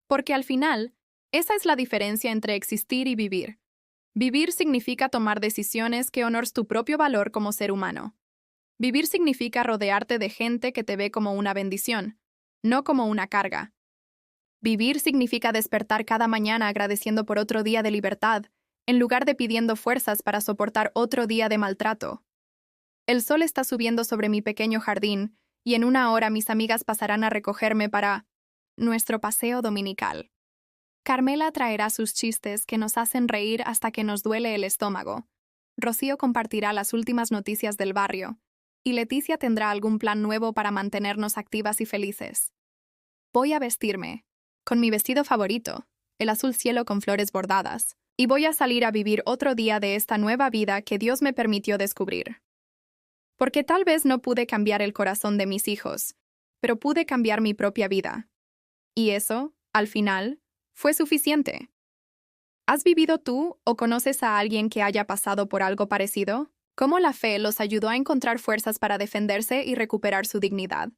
Porque al final, esa es la diferencia entre existir y vivir. Vivir significa tomar decisiones que honores tu propio valor como ser humano. Vivir significa rodearte de gente que te ve como una bendición, no como una carga. Vivir significa despertar cada mañana agradeciendo por otro día de libertad, en lugar de pidiendo fuerzas para soportar otro día de maltrato. El sol está subiendo sobre mi pequeño jardín, y en una hora mis amigas pasarán a recogerme para nuestro paseo dominical. Carmela traerá sus chistes que nos hacen reír hasta que nos duele el estómago. Rocío compartirá las últimas noticias del barrio, y Leticia tendrá algún plan nuevo para mantenernos activas y felices. Voy a vestirme, con mi vestido favorito, el azul cielo con flores bordadas, y voy a salir a vivir otro día de esta nueva vida que Dios me permitió descubrir. Porque tal vez no pude cambiar el corazón de mis hijos, pero pude cambiar mi propia vida. Y eso, al final, fue suficiente. ¿Has vivido tú o conoces a alguien que haya pasado por algo parecido? ¿Cómo la fe los ayudó a encontrar fuerzas para defenderse y recuperar su dignidad?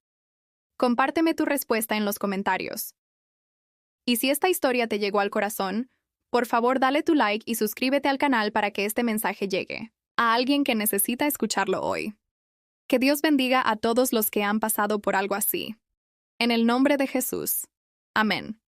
Compárteme tu respuesta en los comentarios. Y si esta historia te llegó al corazón, por favor dale tu like y suscríbete al canal para que este mensaje llegue a alguien que necesita escucharlo hoy. Que Dios bendiga a todos los que han pasado por algo así. En el nombre de Jesús. Amén.